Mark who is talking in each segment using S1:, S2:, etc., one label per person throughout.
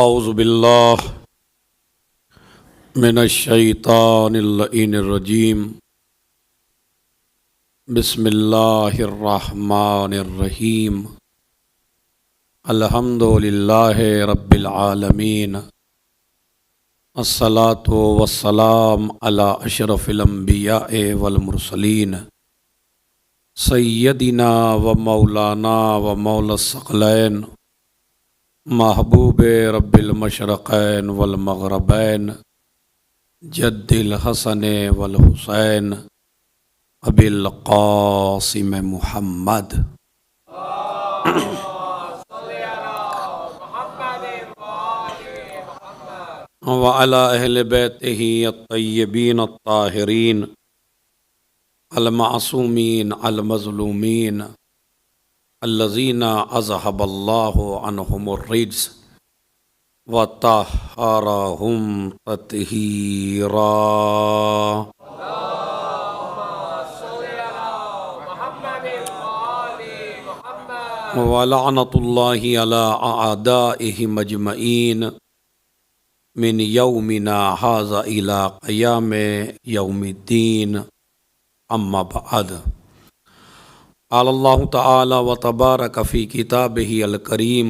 S1: اعوذ باللہ من الشیطان اللعین الرجیم بسم اللہ الرحمن الرحیم الحمد للہ رب العالمین الصلاۃ والسلام علی اشرف الانبیاء والمرسلین سیدنا و مولانا و مولا الثقلین محبوب رب المشرقین والمغربین جد الحسن والحسین ابی القاسم محمد وعلی اہل بیتہ الطیبین الطاہرین المعصومین المظلومین الذین اذہب اللہ عنہم الرجس وطہرہم تطہیرا۔ ولعنۃ اللہ علی اعدائہم اجمعین من یومنا ھذا الی قیام یوم الدین، اما بعد۔ قال اللہ تعالی و تبارک فی کتابہ الکریم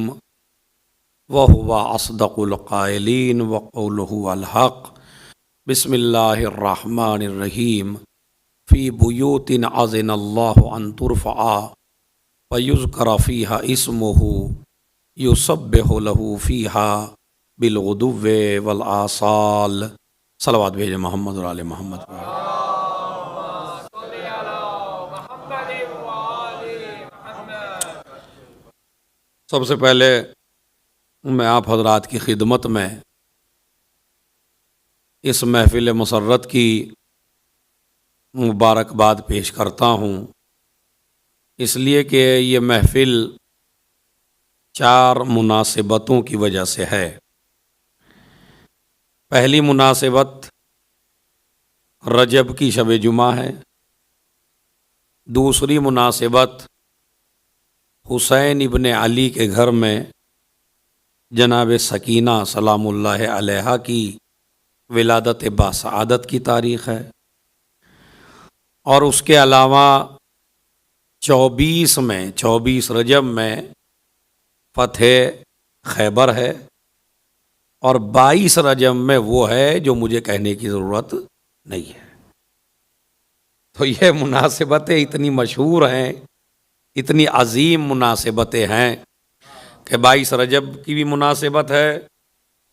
S1: وہو اصدق القائلین وقولہ الحق۔ بسم اللہ الرحمن الرحیم۔ فی بیوت اذن اللہ ان ترفع فیذکر فیہا اسمہ یسبح لہ فیہا بالغدو والآصال۔ صلوات بھیجے محمد اور آل محمد۔ سب سے پہلے میں آپ حضرات کی خدمت میں اس محفل مسرت کی مبارکباد پیش کرتا ہوں، اس لیے کہ یہ محفل 4 مناسبتوں کی وجہ سے ہے۔ پہلی مناسبت رجب کی شب جمعہ ہے، دوسری مناسبت حسین ابن علی کے گھر میں جناب سکینہ سلام اللہ علیہا کی ولادت باسعادت کی تاریخ ہے، اور اس کے علاوہ 24 رجب میں فتح خیبر ہے، اور 22 رجب میں وہ ہے جو مجھے کہنے کی ضرورت نہیں ہے۔ تو یہ مناسبتیں اتنی مشہور ہیں، اتنی عظیم مناسبتیں ہیں کہ 22 رجب کی بھی مناسبت ہے،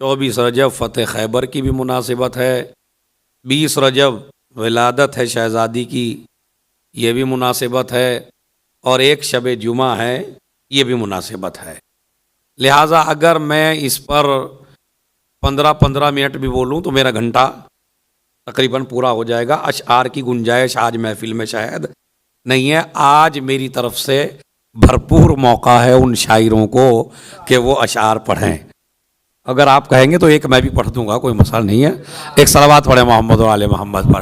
S1: 24 رجب فتح خیبر کی بھی مناسبت ہے، 20 رجب ولادت ہے شہزادی کی، یہ بھی مناسبت ہے، اور ایک شب جمعہ ہے، یہ بھی مناسبت ہے۔ لہٰذا اگر میں اس پر 15 منٹ بھی بولوں تو میرا گھنٹہ تقریباً پورا ہو جائے گا۔ اشعار کی گنجائش آج محفل میں شاید نہیں ہے۔ آج میری طرف سے بھرپور موقع ہے ان شاعروں کو کہ وہ اشعار پڑھیں۔ اگر آپ کہیں گے تو ایک میں بھی پڑھ دوں گا، کوئی مسئلہ نہیں ہے۔ ایک صلوات پڑھیں محمد و آل محمد پر۔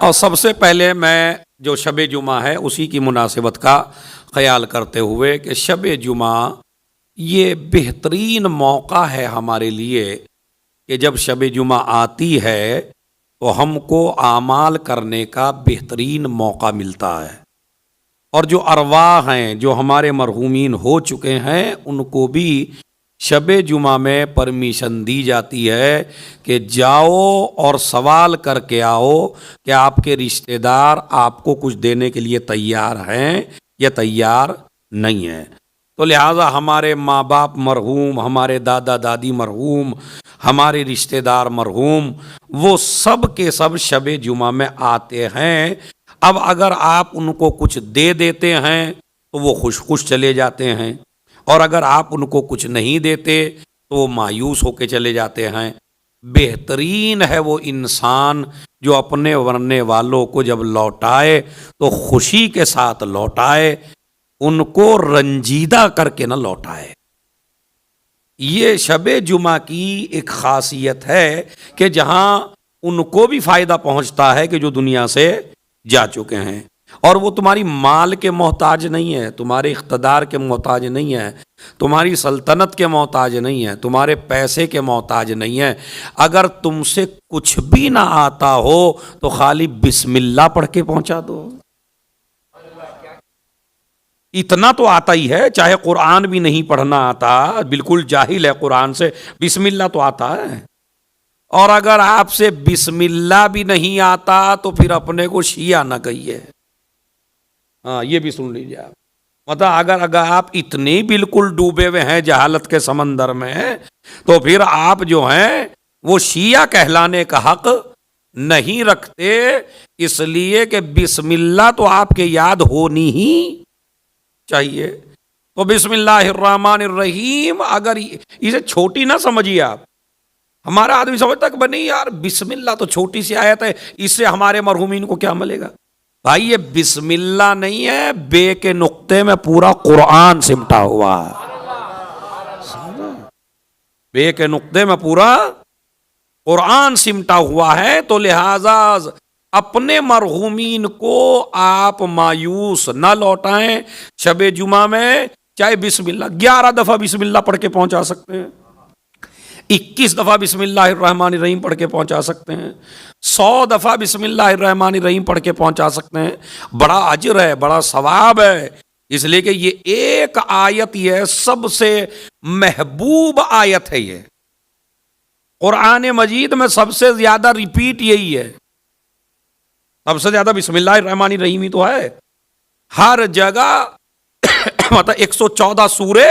S1: اور سب سے پہلے میں جو شب جمعہ ہے اسی کی مناسبت کا خیال کرتے ہوئے کہ شب جمعہ یہ بہترین موقع ہے ہمارے لیے کہ جب شب جمعہ آتی ہے تو ہم کو اعمال کرنے کا بہترین موقع ملتا ہے، اور جو ارواح ہیں جو ہمارے مرحومین ہو چکے ہیں ان کو بھی شب جمعہ میں پرمیشن دی جاتی ہے کہ جاؤ اور سوال کر کے آؤ کہ آپ کے رشتہ دار آپ کو کچھ دینے کے لیے تیار ہیں یا تیار نہیں ہیں۔ تو لہٰذا ہمارے ماں باپ مرحوم، ہمارے دادا دادی مرحوم، ہمارے رشتہ دار مرحوم، وہ سب کے سب شب جمعہ میں آتے ہیں۔ اب اگر آپ ان کو کچھ دے دیتے ہیں تو وہ خوش چلے جاتے ہیں، اور اگر آپ ان کو کچھ نہیں دیتے تو وہ مایوس ہو کے چلے جاتے ہیں۔ بہترین ہے وہ انسان جو اپنے ورنے والوں کو جب لوٹائے تو خوشی کے ساتھ لوٹائے، ان کو رنجیدہ کر کے نہ لوٹائے۔ یہ شب جمعہ کی ایک خاصیت ہے کہ جہاں ان کو بھی فائدہ پہنچتا ہے کہ جو دنیا سے جا چکے ہیں، اور وہ تمہاری مال کے محتاج نہیں ہے، تمہارے اقتدار کے محتاج نہیں ہے، تمہاری سلطنت کے محتاج نہیں ہے، تمہارے پیسے کے محتاج نہیں ہے۔ اگر تم سے کچھ بھی نہ آتا ہو تو خالی بسم اللہ پڑھ کے پہنچا دو۔ اتنا تو آتا ہی ہے، چاہے قرآن بھی نہیں پڑھنا آتا، بالکل جاہل ہے قرآن سے، بسم اللہ تو آتا ہے۔ اور اگر آپ سے بسم اللہ بھی نہیں آتا تو پھر اپنے کو شیعہ نہ کہیے۔ ہاں یہ بھی سن لیجیے آپ، مطلب اگر آپ اتنے بالکل ڈوبے ہوئے ہیں جہالت کے سمندر میں تو پھر آپ جو ہیں وہ شیعہ کہلانے کا حق نہیں رکھتے، اس لیے کہ بسم اللہ تو آپ کے یاد ہونی ہی چاہیے۔ تو بسم اللہ الرحمن الرحیم اگر اسے چھوٹی نہ سمجھیے آپ، ہمارا آدمی سمجھتا کہ نہیں یار بسم اللہ تو چھوٹی سی آیت ہے، اس سے ہمارے مرحومین کو کیا ملے گا؟ بھائی یہ بسم اللہ نہیں ہے، بے کے نقطے میں پورا قرآن سمٹا ہوا ہے، بے کے نقطے میں پورا قرآن سمٹا ہوا ہے۔ تو لہذا اپنے مرحومین کو آپ مایوس نہ لوٹائیں۔ شب جمعہ میں چاہے بسم اللہ 11 دفعہ بسم اللہ پڑھ کے پہنچا سکتے ہیں، 21 دفعہ بسم اللہ الرحمن الرحیم پڑھ کے پہنچا سکتے ہیں، 100 دفعہ بسم اللہ الرحمن الرحیم پڑھ کے پہنچا سکتے ہیں، بڑا اجر ہے، بڑا ثواب ہے، اس لیے کہ یہ ایک آیت یہ سب سے محبوب آیت ہے۔ یہ قرآن مجید میں سب سے زیادہ ریپیٹ یہی ہے، سب سے زیادہ بسم اللہ الرحمن الرحیم ہی تو ہے ہر جگہ۔ مطلب 114 سورے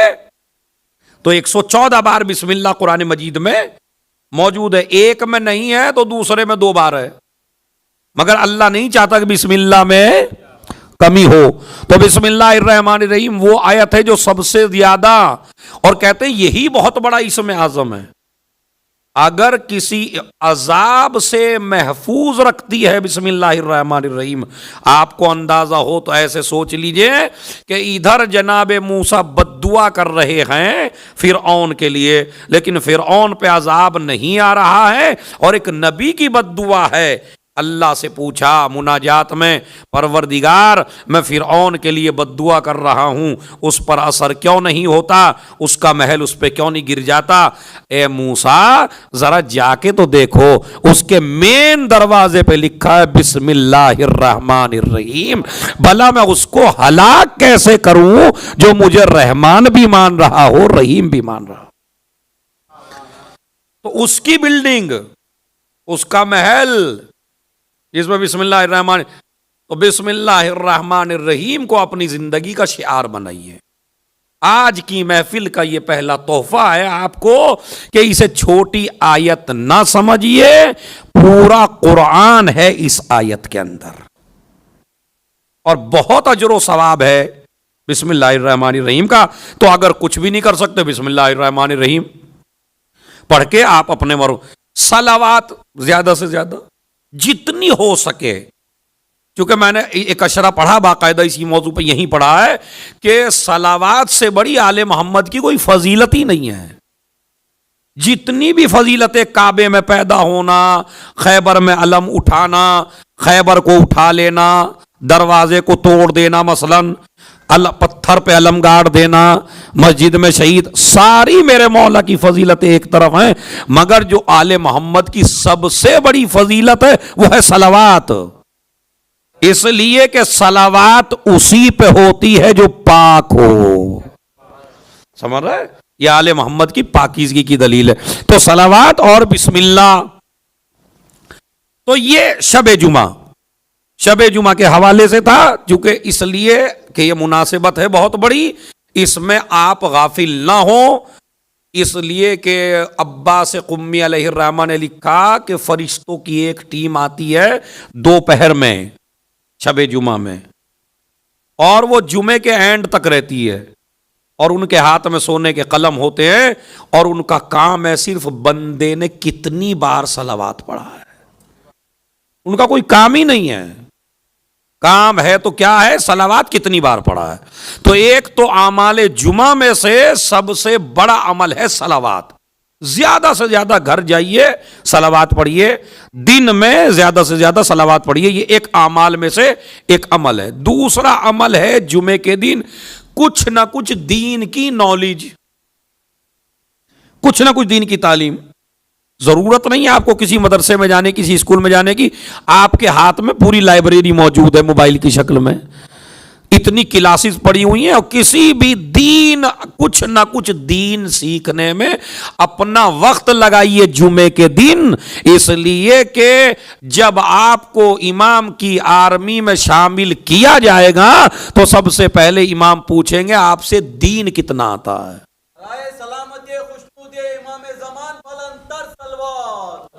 S1: تو 114 بار بسم اللہ قرآن مجید میں موجود ہے، ایک میں نہیں ہے تو دوسرے میں 2 بار ہے، مگر اللہ نہیں چاہتا کہ بسم اللہ میں کمی ہو۔ تو بسم اللہ الرحمن الرحیم وہ آیت ہے جو سب سے زیادہ، اور کہتے ہیں یہی بہت بڑا اسم اعظم ہے۔ اگر کسی عذاب سے محفوظ رکھتی ہے بسم اللہ الرحمن الرحیم، آپ کو اندازہ ہو تو ایسے سوچ لیجئے کہ ادھر جناب موسیٰ بد دعا کر رہے ہیں فرعون کے لیے، لیکن فرعون پہ عذاب نہیں آ رہا ہے، اور ایک نبی کی بد دعا ہے۔ اللہ سے پوچھا مناجات میں، پروردگار میں فرعون کے لیے بد دعا کر رہا ہوں، اس پر اثر کیوں نہیں ہوتا، اس کا محل اس پہ کیوں نہیں گر جاتا؟ اے موسیٰ ذرا جا کے تو دیکھو، اس کے مین دروازے پہ لکھا ہے بسم اللہ الرحمن الرحیم، بھلا میں اس کو ہلاک کیسے کروں جو مجھے رحمان بھی مان رہا ہو رحیم بھی مان رہا ہو؟ تو اس کی بلڈنگ، اس کا محل جس میں بسم اللہ الرحمن، تو بسم اللہ الرحمن الرحیم کو اپنی زندگی کا شعار بنائیے۔ آج کی محفل کا یہ پہلا تحفہ ہے آپ کو کہ اسے چھوٹی آیت نہ سمجھیے، پورا قرآن ہے اس آیت کے اندر، اور بہت اجر و ثواب ہے بسم اللہ الرحمن الرحیم کا۔ تو اگر کچھ بھی نہیں کر سکتے بسم اللہ الرحمن الرحیم پڑھ کے آپ اپنے صلوات زیادہ سے زیادہ جتنی ہو سکے، کیونکہ میں نے ایک اشرا پڑھا باقاعدہ اسی موضوع پہ یہیں پڑھا ہے کہ صلوات سے بڑی آل محمد کی کوئی فضیلت ہی نہیں ہے۔ جتنی بھی فضیلتیں، کعبے میں پیدا ہونا، خیبر میں علم اٹھانا، خیبر کو اٹھا لینا، دروازے کو توڑ دینا، مثلاً پتھر پہ علم گاڑ دینا، مسجد میں شہید، ساری میرے مولا کی فضیلتیں ایک طرف ہیں، مگر جو آل محمد کی سب سے بڑی فضیلت ہے وہ ہے صلوات، اس لیے کہ صلوات اسی پہ ہوتی ہے جو پاک ہو۔ سمجھ رہے؟ یہ آل محمد کی پاکیزگی کی دلیل ہے۔ تو صلوات اور بسم اللہ، تو یہ شب جمعہ کے حوالے سے تھا، چونکہ اس لیے کہ یہ مناسبت ہے بہت بڑی، اس میں آپ غافل نہ ہوں، اس لیے کہ عباس قمی علیہ الرحمہ نے لکھا کہ فرشتوں کی ایک ٹیم آتی ہے دوپہر میں شب جمعہ میں، اور وہ جمعے کے اینڈ تک رہتی ہے، اور ان کے ہاتھ میں سونے کے قلم ہوتے ہیں، اور ان کا کام ہے صرف بندے نے کتنی بار صلوات پڑھا ہے، ان کا کوئی کام ہی نہیں ہے، کام ہے تو کیا ہے، صلوات کتنی بار پڑھا ہے۔ تو ایک تو اعمال جمعہ میں سے سب سے بڑا عمل ہے صلوات، زیادہ سے زیادہ گھر جائیے، صلوات پڑھیے، دن میں زیادہ سے زیادہ صلوات پڑھیے. یہ ایک اعمال میں سے ایک عمل ہے. دوسرا عمل ہے جمعے کے دن کچھ نہ کچھ دین کی نالج، کچھ نہ کچھ دین کی تعلیم. ضرورت نہیں ہے آپ کو کسی مدرسے میں جانے، کسی اسکول میں جانے کی. آپ کے ہاتھ میں پوری لائبریری موجود ہے موبائل کی شکل میں، اتنی کلاسز پڑی ہوئی ہیں. اور کسی بھی دین، کچھ نہ کچھ دین سیکھنے میں اپنا وقت لگائیے جمعے کے دن. اس لیے کہ جب آپ کو امام کی آرمی میں شامل کیا جائے گا تو سب سے پہلے امام پوچھیں گے آپ سے دین کتنا آتا ہے.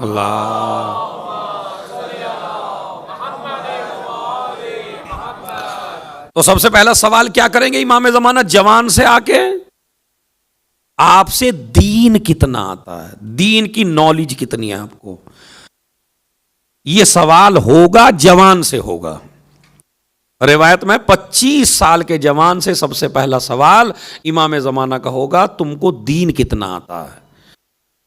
S1: اللہ تو سب سے پہلا سوال کیا کریں گے امام زمانہ جوان سے آ کے؟ آپ سے دین کتنا آتا ہے، دین کی نالج کتنی ہے آپ کو. یہ سوال ہوگا جوان سے ہوگا. روایت میں 25 سال کے جوان سے سب سے پہلا سوال امام زمانہ کا ہوگا تم کو دین کتنا آتا ہے.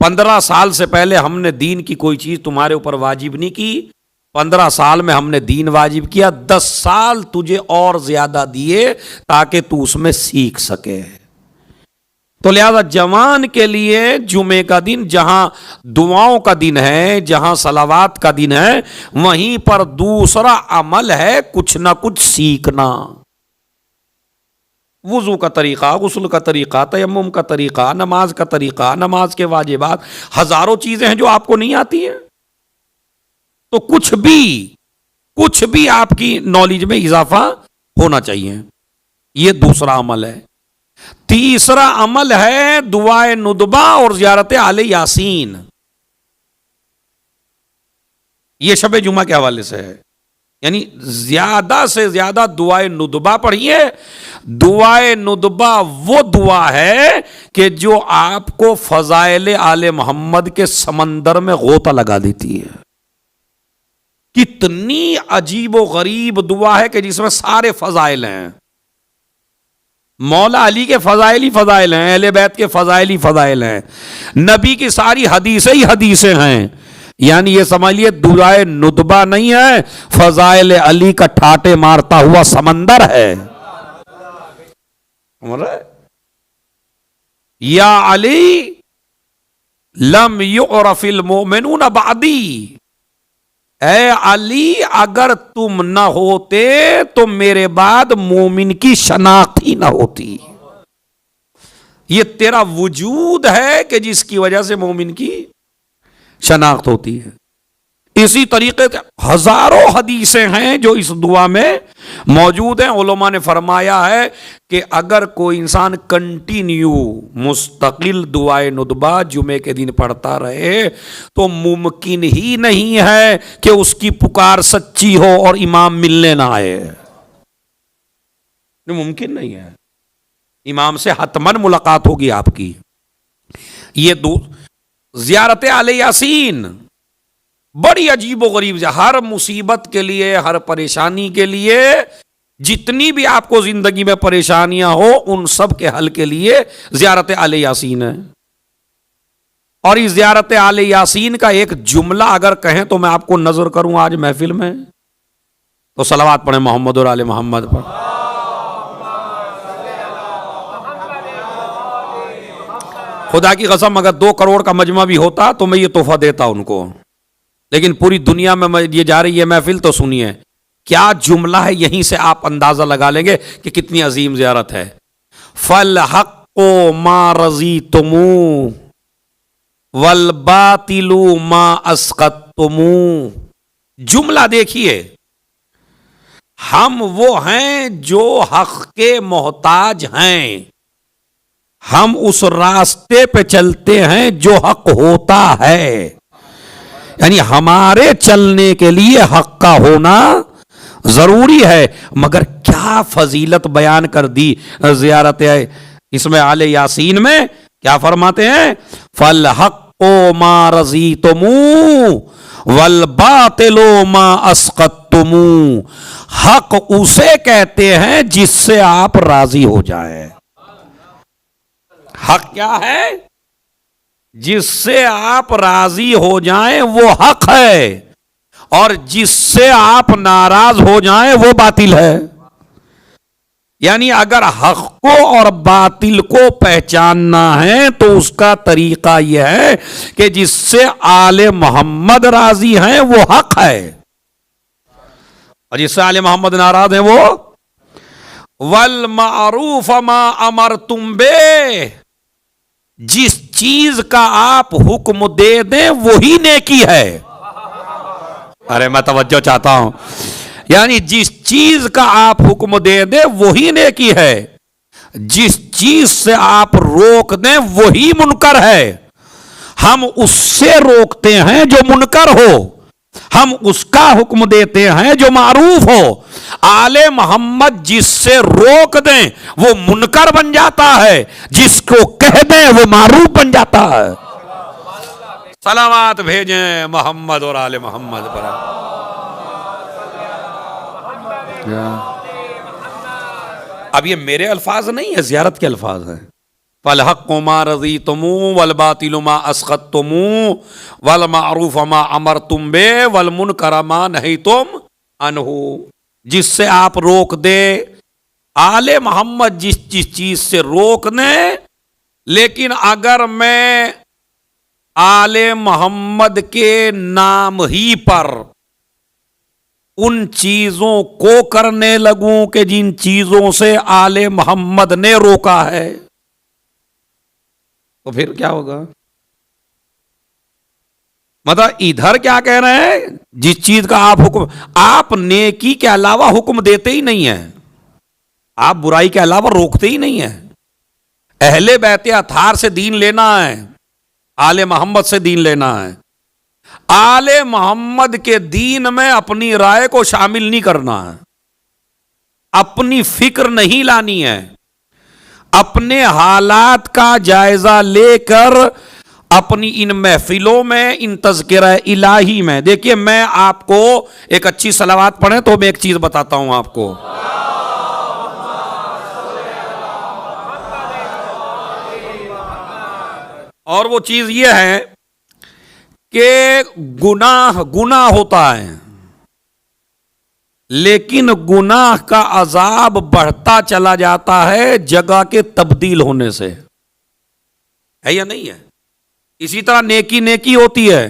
S1: 15 سال سے پہلے ہم نے دین کی کوئی چیز تمہارے اوپر واجب نہیں کی، 15 سال میں ہم نے دین واجب کیا، 10 سال تجھے اور زیادہ دیے تاکہ تو اس میں سیکھ سکے. تو لہذا جوان کے لیے جمعے کا دن جہاں دعاؤں کا دن ہے، جہاں صلوات کا دن ہے، وہیں پر دوسرا عمل ہے کچھ نہ کچھ سیکھنا. وضو کا طریقہ، غسل کا طریقہ، تیمم کا طریقہ، نماز کا طریقہ، نماز کے واجبات، ہزاروں چیزیں ہیں جو آپ کو نہیں آتی ہیں. تو کچھ بھی آپ کی نالج میں اضافہ ہونا چاہیے. یہ دوسرا عمل ہے. تیسرا عمل ہے دعائے ندبہ اور زیارت آل یاسین. یہ شب جمعہ کے حوالے سے ہے. یعنی زیادہ سے زیادہ دعائے ندبہ پڑھیے. دعائے ندبہ وہ دعا ہے کہ جو آپ کو فضائل آل محمد کے سمندر میں غوطہ لگا دیتی ہے. کتنی عجیب و غریب دعا ہے کہ جس میں سارے فضائل ہیں. مولا علی کے فضائل ہی فضائل ہیں، اہل بیت کے فضائل ہی فضائل ہیں، نبی کی ساری حدیثیں ہی حدیثیں ہیں. یعنی یہ سمجھ لیے دعائے ندبہ نہیں ہے، فضائل علی کا ٹھاٹے مارتا ہوا سمندر ہے. یا علی لم یعرف المؤمنون بعدی، اے علی اگر تم نہ ہوتے تو میرے بعد مومن کی شناخت ہی نہ ہوتی. یہ تیرا وجود ہے کہ جس کی وجہ سے مومن کی شناخت ہوتی ہے. اسی طریقے سے ہزاروں حدیثیں ہیں جو اس دعا میں موجود ہیں. علماء نے فرمایا ہے کہ اگر کوئی انسان کنٹینیو مستقل دعائے ندبہ جمعے کے دن پڑھتا رہے تو ممکن ہی نہیں ہے کہ اس کی پکار سچی ہو اور امام ملنے نہ آئے. ممکن نہیں ہے. امام سے حتماً ملاقات ہوگی آپ کی. یہ زیارت آل یاسین بڑی عجیب و غریب ہے. ہر مصیبت کے لیے، ہر پریشانی کے لیے، جتنی بھی آپ کو زندگی میں پریشانیاں ہو ان سب کے حل کے لیے زیارت آل یاسین ہے. اور اس زیارت آل یاسین کا ایک جملہ اگر کہیں تو میں آپ کو نظر کروں آج محفل میں تو صلوات پڑھیں محمد اور آل محمد پر. خدا کی قسم اگر 2 کروڑ کا مجمع بھی ہوتا تو میں یہ تحفہ دیتا ان کو. لیکن پوری دنیا میں یہ جا رہی ہے محفل تو سنیے کیا جملہ ہے. یہیں سے آپ اندازہ لگا لیں گے کہ کتنی عظیم زیارت ہے. فَالْحَقُّ مَا رَضِيتُمُ وَالْبَاطِلُ مَا أَسْقَطْتُمُ. جملہ دیکھیے، ہم وہ ہیں جو حق کے محتاج ہیں، ہم اس راستے پہ چلتے ہیں جو حق ہوتا ہے. یعنی ہمارے چلنے کے لیے حق کا ہونا ضروری ہے. مگر کیا فضیلت بیان کر دی زیارت اس میں آل یاسین میں. کیا فرماتے ہیں؟ فَالْحَقُّ مَا رَضِيتُمُ وَالْبَاطِلُ مَا أَسْقَطْتُمُ. حق اسے کہتے ہیں جس سے آپ راضی ہو جائیں. حق کیا ہے؟ جس سے آپ راضی ہو جائیں وہ حق ہے، اور جس سے آپ ناراض ہو جائیں وہ باطل ہے۔ یعنی اگر حق کو اور باطل کو پہچاننا ہے تو اس کا طریقہ یہ ہے کہ جس سے آل محمد راضی ہیں وہ حق ہے، اور جس سے آل محمد ناراض ہیں وہ والمعروف ما امرتم بے، جس چیز کا آپ حکم دے دیں وہی نیکی ہے۔ ارے میں توجہ چاہتا ہوں، یعنی جس چیز کا آپ حکم دے دیں وہی نیکی ہے، جس چیز سے آپ روک دیں وہی منکر ہے۔ ہم اس سے روکتے ہیں جو منکر ہو، ہم اس کا حکم دیتے ہیں جو معروف ہو۔ آل محمد جس سے روک دیں وہ منکر بن جاتا ہے، جس کو کہہ دیں وہ معروف بن جاتا ہے۔ سلامات بھیجیں محمد اور آل محمد پر۔ اب یہ میرے الفاظ نہیں ہے، زیارت کے الفاظ ہیں۔ فالحق ما رضیتم والباطل ما اسخطتم والمعروف ما امرتم بے والمنکر ما نہیتم عنہ، جس سے آپ روک دے، آل محمد جس چیز سے روک دیں، لیکن اگر میں آل محمد کے نام ہی پر ان چیزوں کو کرنے لگوں کہ جن چیزوں سے آل محمد نے روکا ہے تو پھر کیا ہوگا؟ مطلب ادھر کیا کہہ رہے ہیں، جس چیز کا آپ حکم، آپ نیکی کے علاوہ حکم دیتے ہی نہیں ہیں، آپ برائی کے علاوہ روکتے ہی نہیں ہیں۔ اہل بیت اطہار سے دین لینا ہے، آل محمد سے دین لینا ہے، آل محمد کے دین میں اپنی رائے کو شامل نہیں کرنا ہے، اپنی فکر نہیں لانی ہے، اپنے حالات کا جائزہ لے کر اپنی ان محفلوں میں، ان تذکرہ الہی میں، دیکھیے میں آپ کو ایک اچھی صلوات پڑھیں تو میں ایک چیز بتاتا ہوں آپ کو۔ اور وہ چیز یہ ہے کہ گناہ ہوتا ہے، لیکن گناہ کا عذاب بڑھتا چلا جاتا ہے جگہ کے تبدیل ہونے سے، ہے یا نہیں ہے؟ اسی طرح نیکی ہوتی ہے۔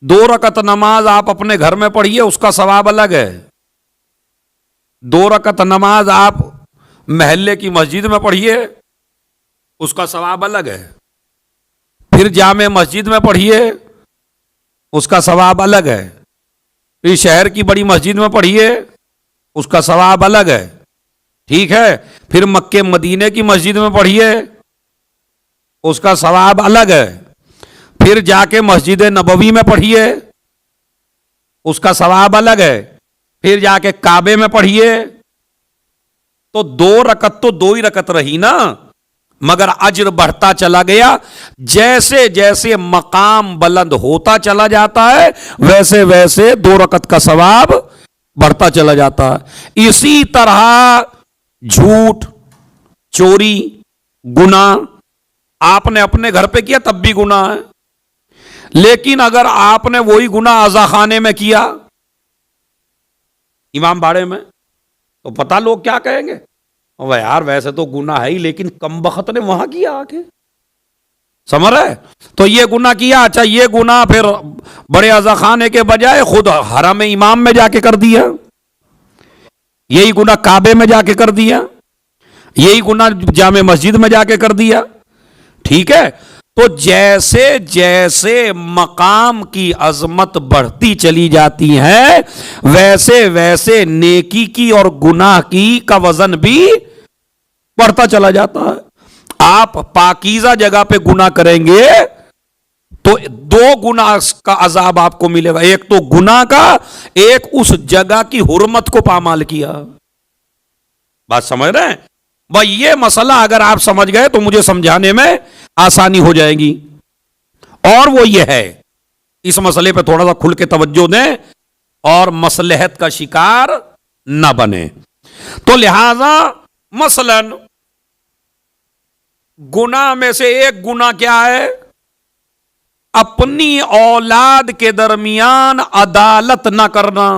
S1: 2 رکعت نماز آپ اپنے گھر میں پڑھیے، اس کا ثواب الگ ہے۔ 2 رکعت نماز آپ محلے کی مسجد میں پڑھیے، اس کا ثواب الگ ہے۔ پھر جامع مسجد میں پڑھیے، اس کا ثواب الگ ہے۔ پھر شہر کی بڑی مسجد میں پڑھیے، اس کا ثواب الگ ہے، ٹھیک ہے۔ پھر مکے مدینے کی مسجد میں پڑھیے، اس کا ثواب الگ ہے۔ پھر جا کے مسجد نبوی میں پڑھیے، اس کا ثواب الگ ہے۔ پھر جا کے کعبے میں پڑھیے، تو 2 رکعت تو 2 ہی رکعت رہی نا، مگر اجر بڑھتا چلا گیا۔ جیسے جیسے مقام بلند ہوتا چلا جاتا ہے ویسے ویسے 2 رکعت کا ثواب بڑھتا چلا جاتا ہے۔ اسی طرح جھوٹ، چوری، گناہ آپ نے اپنے گھر پہ کیا تب بھی گناہ ہے، لیکن اگر آپ نے وہی گناہ عزا خانے میں کیا، امام باڑے میں، تو پتہ لوگ کیا کہیں گے، وہ یار ویسے تو گناہ ہے ہی لیکن کم بخت نے وہاں کیا آ کے، سمجھ رہے؟ تو یہ گناہ کیا، اچھا یہ گناہ پھر بڑے عزا خانے کے بجائے خود حرم امام میں جا کے کر دیا، یہی گناہ کعبے میں جا کے کر دیا، یہی گناہ جامع مسجد میں جا کے کر دیا، ٹھیک ہے۔ تو جیسے جیسے مقام کی عظمت بڑھتی چلی جاتی ہے ویسے ویسے نیکی کی اور گناہ کی کا وزن بھی بڑھتا چلا جاتا ہے۔ آپ پاکیزہ جگہ پہ گناہ کریں گے تو 2 گناہ کا عذاب آپ کو ملے گا، ایک تو گناہ کا، ایک اس جگہ کی حرمت کو پامال کیا۔ بات سمجھ رہے ہیں بھائی؟ یہ مسئلہ اگر آپ سمجھ گئے تو مجھے سمجھانے میں آسانی ہو جائے گی، اور وہ یہ ہے اس مسئلے پہ تھوڑا سا کھل کے توجہ دیں اور مصلحت کا شکار نہ بنے۔ تو لہذا مثلا گناہ میں سے ایک گناہ کیا ہے؟ اپنی اولاد کے درمیان عدالت نہ کرنا.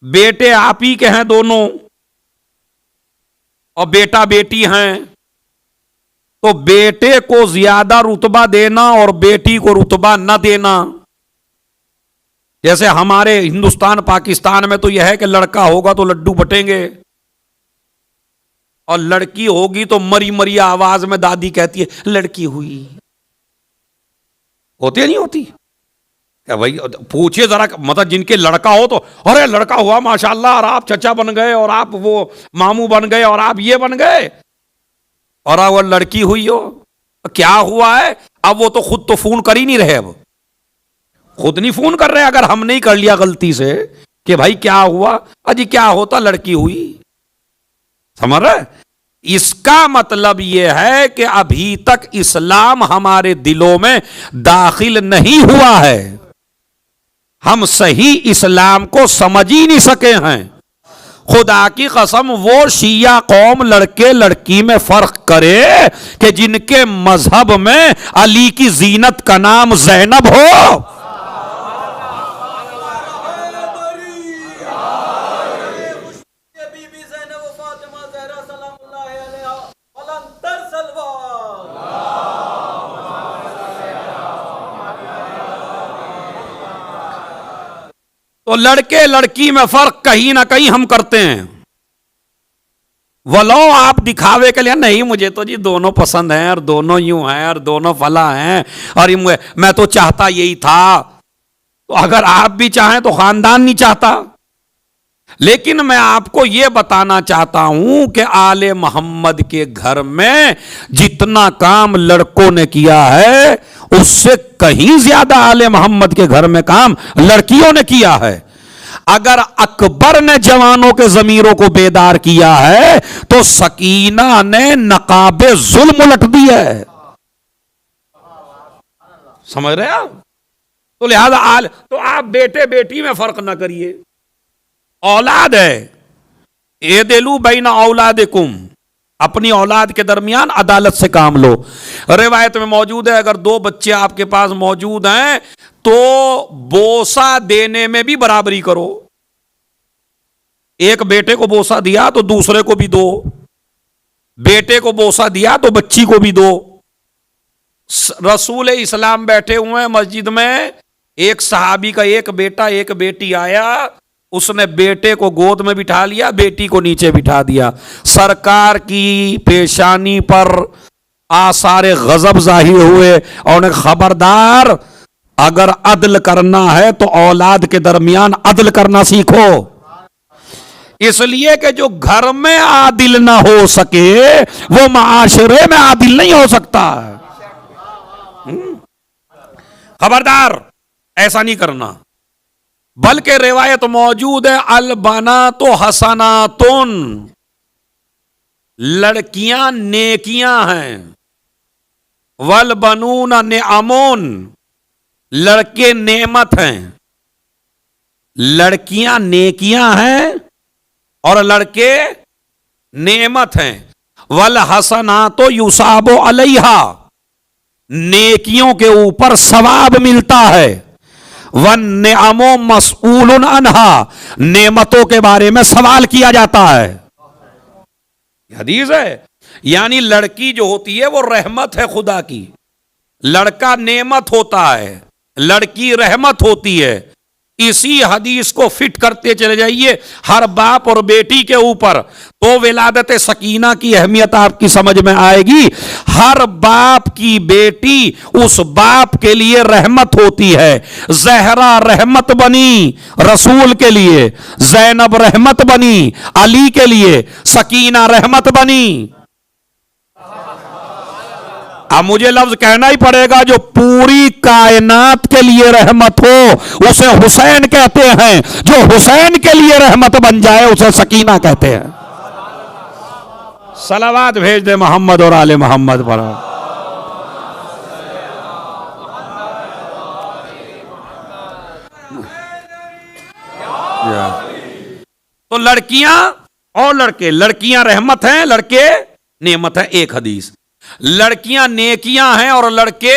S1: بیٹے آپ ہی کے ہیں دونوں اور بیٹا بیٹی ہیں, تو بیٹے کو زیادہ رتبہ دینا اور بیٹی کو رتبہ نہ دینا. جیسے ہمارے ہندوستان پاکستان میں تو یہ ہے کہ لڑکا ہوگا تو لڈو بٹیں گے, اور لڑکی ہوگی تو مری مری آواز میں دادی کہتی ہے لڑکی ہوئی. ہوتی ہے نہیں ہوتی کیا بھائی؟ پوچھئے ذرا, مطلب جن کے لڑکا ہو تو ارے لڑکا ہوا ماشاءاللہ, اور آپ چچا بن گئے, اور آپ وہ ماموں بن گئے, اور آپ یہ بن گئے, اور وہ لڑکی ہوئی ہو. کیا ہوا ہے؟ اب وہ تو خود تو فون کر ہی نہیں رہے, اب خود نہیں فون کر رہے. اگر ہم نہیں کر لیا غلطی سے کہ بھائی کیا ہوا, اجی کیا ہوتا, لڑکی ہوئی. سمجھ رہے؟ اس کا مطلب یہ ہے کہ ابھی تک اسلام ہمارے دلوں میں داخل نہیں ہوا ہے, ہم صحیح اسلام کو سمجھ ہی نہیں سکے ہیں. خدا کی قسم وہ شیعہ قوم لڑکے لڑکی میں فرق کرے کہ جن کے مذہب میں علی کی زینت کا نام زینب ہو. تو لڑکے لڑکی میں فرق کہیں نہ کہیں ہم کرتے ہیں. ولو آپ دکھاوے کے لیے نہیں, مجھے تو جی دونوں پسند ہیں, اور دونوں یوں ہیں, اور دونوں فلاں ہیں, اور میں تو چاہتا یہی تھا. تو اگر آپ بھی چاہیں تو خاندان نہیں چاہتا. لیکن میں آپ کو یہ بتانا چاہتا ہوں کہ آل محمد کے گھر میں جتنا کام لڑکوں نے کیا ہے اس سے کہیں زیادہ آل محمد کے گھر میں کام لڑکیوں نے کیا ہے. اگر اکبر نے جوانوں کے ضمیروں کو بیدار کیا ہے تو سکینہ نے نقاب ظلم الٹ دی ہے. سمجھ رہے آپ؟ تو لہذا تو آپ بیٹے بیٹی میں فرق نہ کریے. اولاد ہے, اعدلوا بین اولادکم, اپنی اولاد کے درمیان عدالت سے کام لو. روایت میں موجود ہے اگر دو بچے آپ کے پاس موجود ہیں تو بوسہ دینے میں بھی برابری کرو. ایک بیٹے کو بوسہ دیا تو دوسرے کو بھی دو, بیٹے کو بوسہ دیا تو بچی کو بھی دو. رسول اسلام بیٹھے ہوئے ہیں مسجد میں, ایک صحابی کا ایک بیٹا ایک بیٹی آیا, اس نے بیٹے کو گود میں بٹھا لیا, بیٹی کو نیچے بٹھا دیا. سرکار کی پیشانی پر آثار غضب ظاہر ہوئے اور انہیں خبردار, اگر عدل کرنا ہے تو اولاد کے درمیان عدل کرنا سیکھو. اس لیے کہ جو گھر میں عادل نہ ہو سکے وہ معاشرے میں عادل نہیں ہو سکتا. خبردار, ایسا نہیں کرنا. بلکہ روایت موجود ہے البنات حسناتن, لڑکیاں نیکیاں ہیں, والبنون نعمون, لڑکے نعمت ہیں. لڑکیاں نیکیاں ہیں اور لڑکے نعمت ہیں. والحسنات یصاب علیہا, نیکیوں کے اوپر ثواب ملتا ہے. والنعم مسئول عنہا, نعمتوں کے بارے میں سوال کیا جاتا ہے. یہ حدیث ہے. یعنی لڑکی جو ہوتی ہے وہ رحمت ہے خدا کی, لڑکا نعمت ہوتا ہے, لڑکی رحمت ہوتی ہے. اسی حدیث کو فٹ کرتے چلے جائیے ہر باپ اور بیٹی کے اوپر, تو ولادت سکینہ کی اہمیت آپ کی سمجھ میں آئے گی. ہر باپ کی بیٹی اس باپ کے لیے رحمت ہوتی ہے. زہرا رحمت بنی رسول کے لیے, زینب رحمت بنی علی کے لیے, سکینہ رحمت بنی. اب مجھے لفظ کہنا ہی پڑے گا, جو پوری کائنات کے لیے رحمت ہو اسے حسین کہتے ہیں, جو حسین کے لیے رحمت بن جائے اسے سکینہ کہتے ہیں. صلوات بھیج دے محمد اور آل محمد پر. تو لڑکیاں اور لڑکے, لڑکیاں رحمت ہیں, لڑکے نعمت ہیں. ایک حدیث. لڑکیاں نیکیاں ہیں اور لڑکے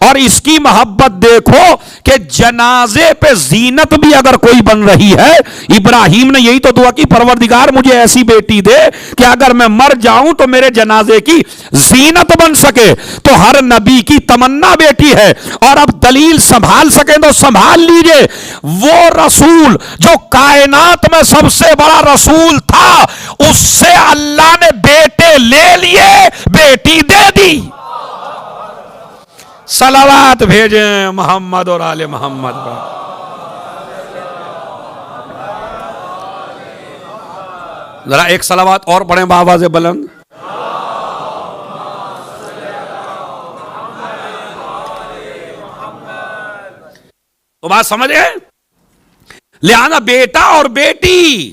S1: اور اس کی محبت دیکھو کہ جنازے پہ زینت بھی اگر کوئی بن رہی ہے، ابراہیم نے یہی تو دعا کی، پروردگار مجھے ایسی بیٹی دے کہ اگر میں مر جاؤں تو میرے جنازے کی زینت بن سکے۔ تو ہر نبی کی تمنا بیٹی ہے، اور اب دلیل سنبھال سکیں تو سنبھال لیجئے، وہ رسول جو کائنات میں سب سے بڑا رسول تھا، اس سے اللہ نے بیٹے لے لیے، بیٹی دے دی۔ صلوات بھیجیں محمد اور آل محمد پر۔ ذرا ایک صلوات اور پڑھیں بآواز بلند۔ تو بات سمجھ گئے؟ لہذا بیٹا اور بیٹی،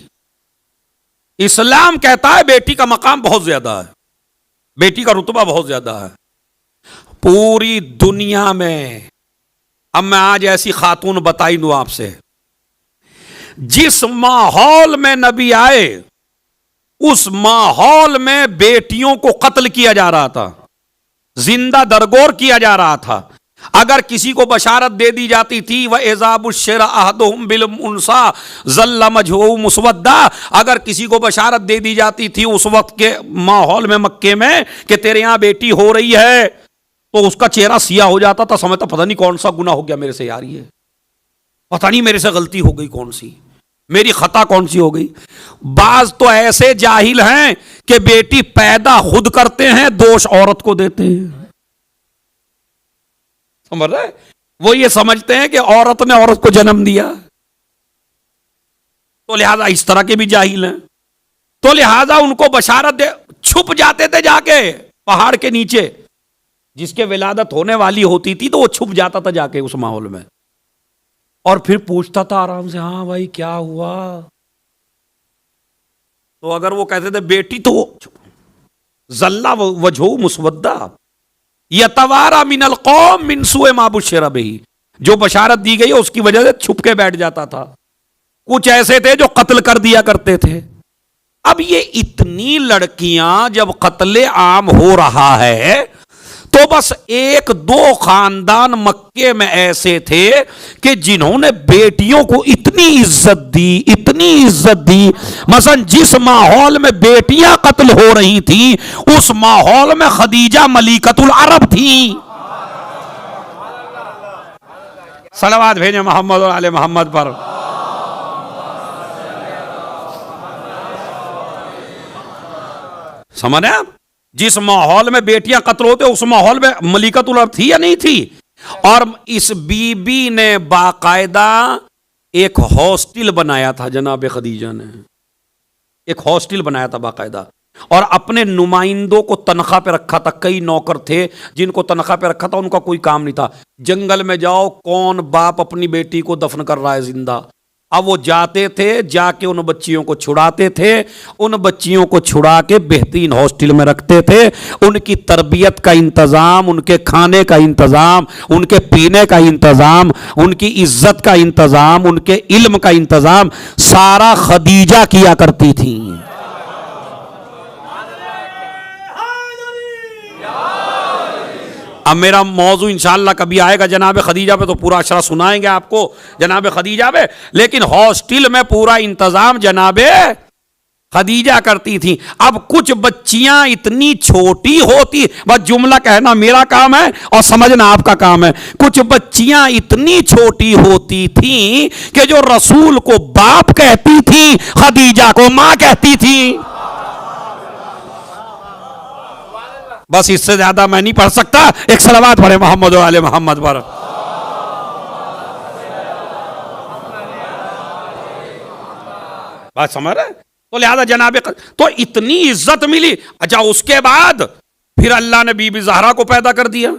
S1: اسلام کہتا ہے بیٹی کا مقام بہت زیادہ ہے، بیٹی کا رتبہ بہت زیادہ ہے پوری دنیا میں۔ اب میں آج ایسی خاتون بتائی دوں آپ سے، جس ماحول میں نبی آئے اس ماحول میں بیٹیوں کو قتل کیا جا رہا تھا، زندہ درگور کیا جا رہا تھا۔ اگر کسی کو بشارت دے دی جاتی تھی وَإِذَا بُشِّرَ أَحَدُهُم بِالْأُنثىٰ ظَلَّ وَجْهُهُ مُسْوَدًّا، اگر کسی کو بشارت دے دی جاتی تھی اس وقت کے ماحول میں مکے میں کہ تیرے یہاں بیٹی ہو رہی ہے، تو اس کا چہرہ سیاہ ہو جاتا تھا، سمجھتا پتہ نہیں کون سا گناہ ہو گیا میرے سے یار، یہ پتہ نہیں میرے سے غلطی ہو گئی کون سی، میری خطا کون سی ہو گئی۔ بعض تو ایسے جاہل ہیں کہ بیٹی پیدا خود کرتے ہیں، دوش عورت کو دیتے ہیں، سمجھ رہے؟ وہ یہ سمجھتے ہیں کہ عورت نے عورت کو جنم دیا، تو لہذا اس طرح کے بھی جاہل ہیں، تو لہذا ان کو بشارت دے، چھپ جاتے تھے جا کے پہاڑ کے نیچے، جس کے ولادت ہونے والی ہوتی تھی تو وہ چھپ جاتا تھا جا کے اس ماحول میں، اور پھر پوچھتا تھا آرام سے، ہاں بھائی کیا ہوا؟ تو اگر وہ کہتے تھے بیٹی، تو وہ ظل وجہہ مسودہ یتوارا من القوم من سوء ما بشر بہ، جو بشارت دی گئی اس کی وجہ سے چھپ کے بیٹھ جاتا تھا۔ کچھ ایسے تھے جو قتل کر دیا کرتے تھے۔ اب یہ اتنی لڑکیاں جب قتل عام ہو رہا ہے تو بس ایک دو خاندان مکے میں ایسے تھے کہ جنہوں نے بیٹیوں کو اتنی عزت دی، اتنی عزت دی، مثلا جس ماحول میں بیٹیاں قتل ہو رہی تھیں اس ماحول میں خدیجہ ملیکۃ العرب تھیں۔ صلوات بھیجیں محمد اور آل محمد پر۔ سمجھے آپ؟ جس ماحول میں بیٹیاں قتل ہوتے اس ماحول میں ملیکۃ العرب تھی یا نہیں تھی؟ اور اس بی بی نے باقاعدہ ایک ہاسٹل بنایا تھا، جناب خدیجہ نے ایک ہاسٹل بنایا تھا باقاعدہ، اور اپنے نمائندوں کو تنخواہ پہ رکھا تھا۔ کئی نوکر تھے جن کو تنخواہ پہ رکھا تھا، ان کا کوئی کام نہیں تھا، جنگل میں جاؤ کون باپ اپنی بیٹی کو دفن کر رہا ہے زندہ۔ اب وہ جاتے تھے، جا کے ان بچیوں کو چھڑاتے تھے، ان بچیوں کو چھڑا کے بہترین ہاسٹل میں رکھتے تھے، ان کی تربیت کا انتظام، ان کے کھانے کا انتظام، ان کے پینے کا انتظام، ان کی عزت کا انتظام، ان کے علم کا انتظام سارا خدیجہ کیا کرتی تھیں۔ اب میرا موضوع انشاءاللہ کبھی آئے گا جناب خدیجہ پہ تو پورا اشرا سنائیں گے آپ کو جناب خدیجہ پہ، لیکن ہاسٹل میں پورا انتظام جناب خدیجہ کرتی تھی۔ اب کچھ بچیاں اتنی چھوٹی ہوتی، بس جملہ کہنا میرا کام ہے اور سمجھنا آپ کا کام ہے، کچھ بچیاں اتنی چھوٹی ہوتی تھیں کہ جو رسول کو باپ کہتی تھی خدیجہ کو ماں کہتی تھی۔ بس اس سے زیادہ میں نہیں پڑھ سکتا، ایک صلوات پڑھے محمد و آل محمد پر۔ بات سمجھ رہے؟ تو لہذا جناب تو اتنی عزت ملی۔ اچھا اس کے بعد پھر اللہ نے بی بی زہرا کو پیدا کر دیا۔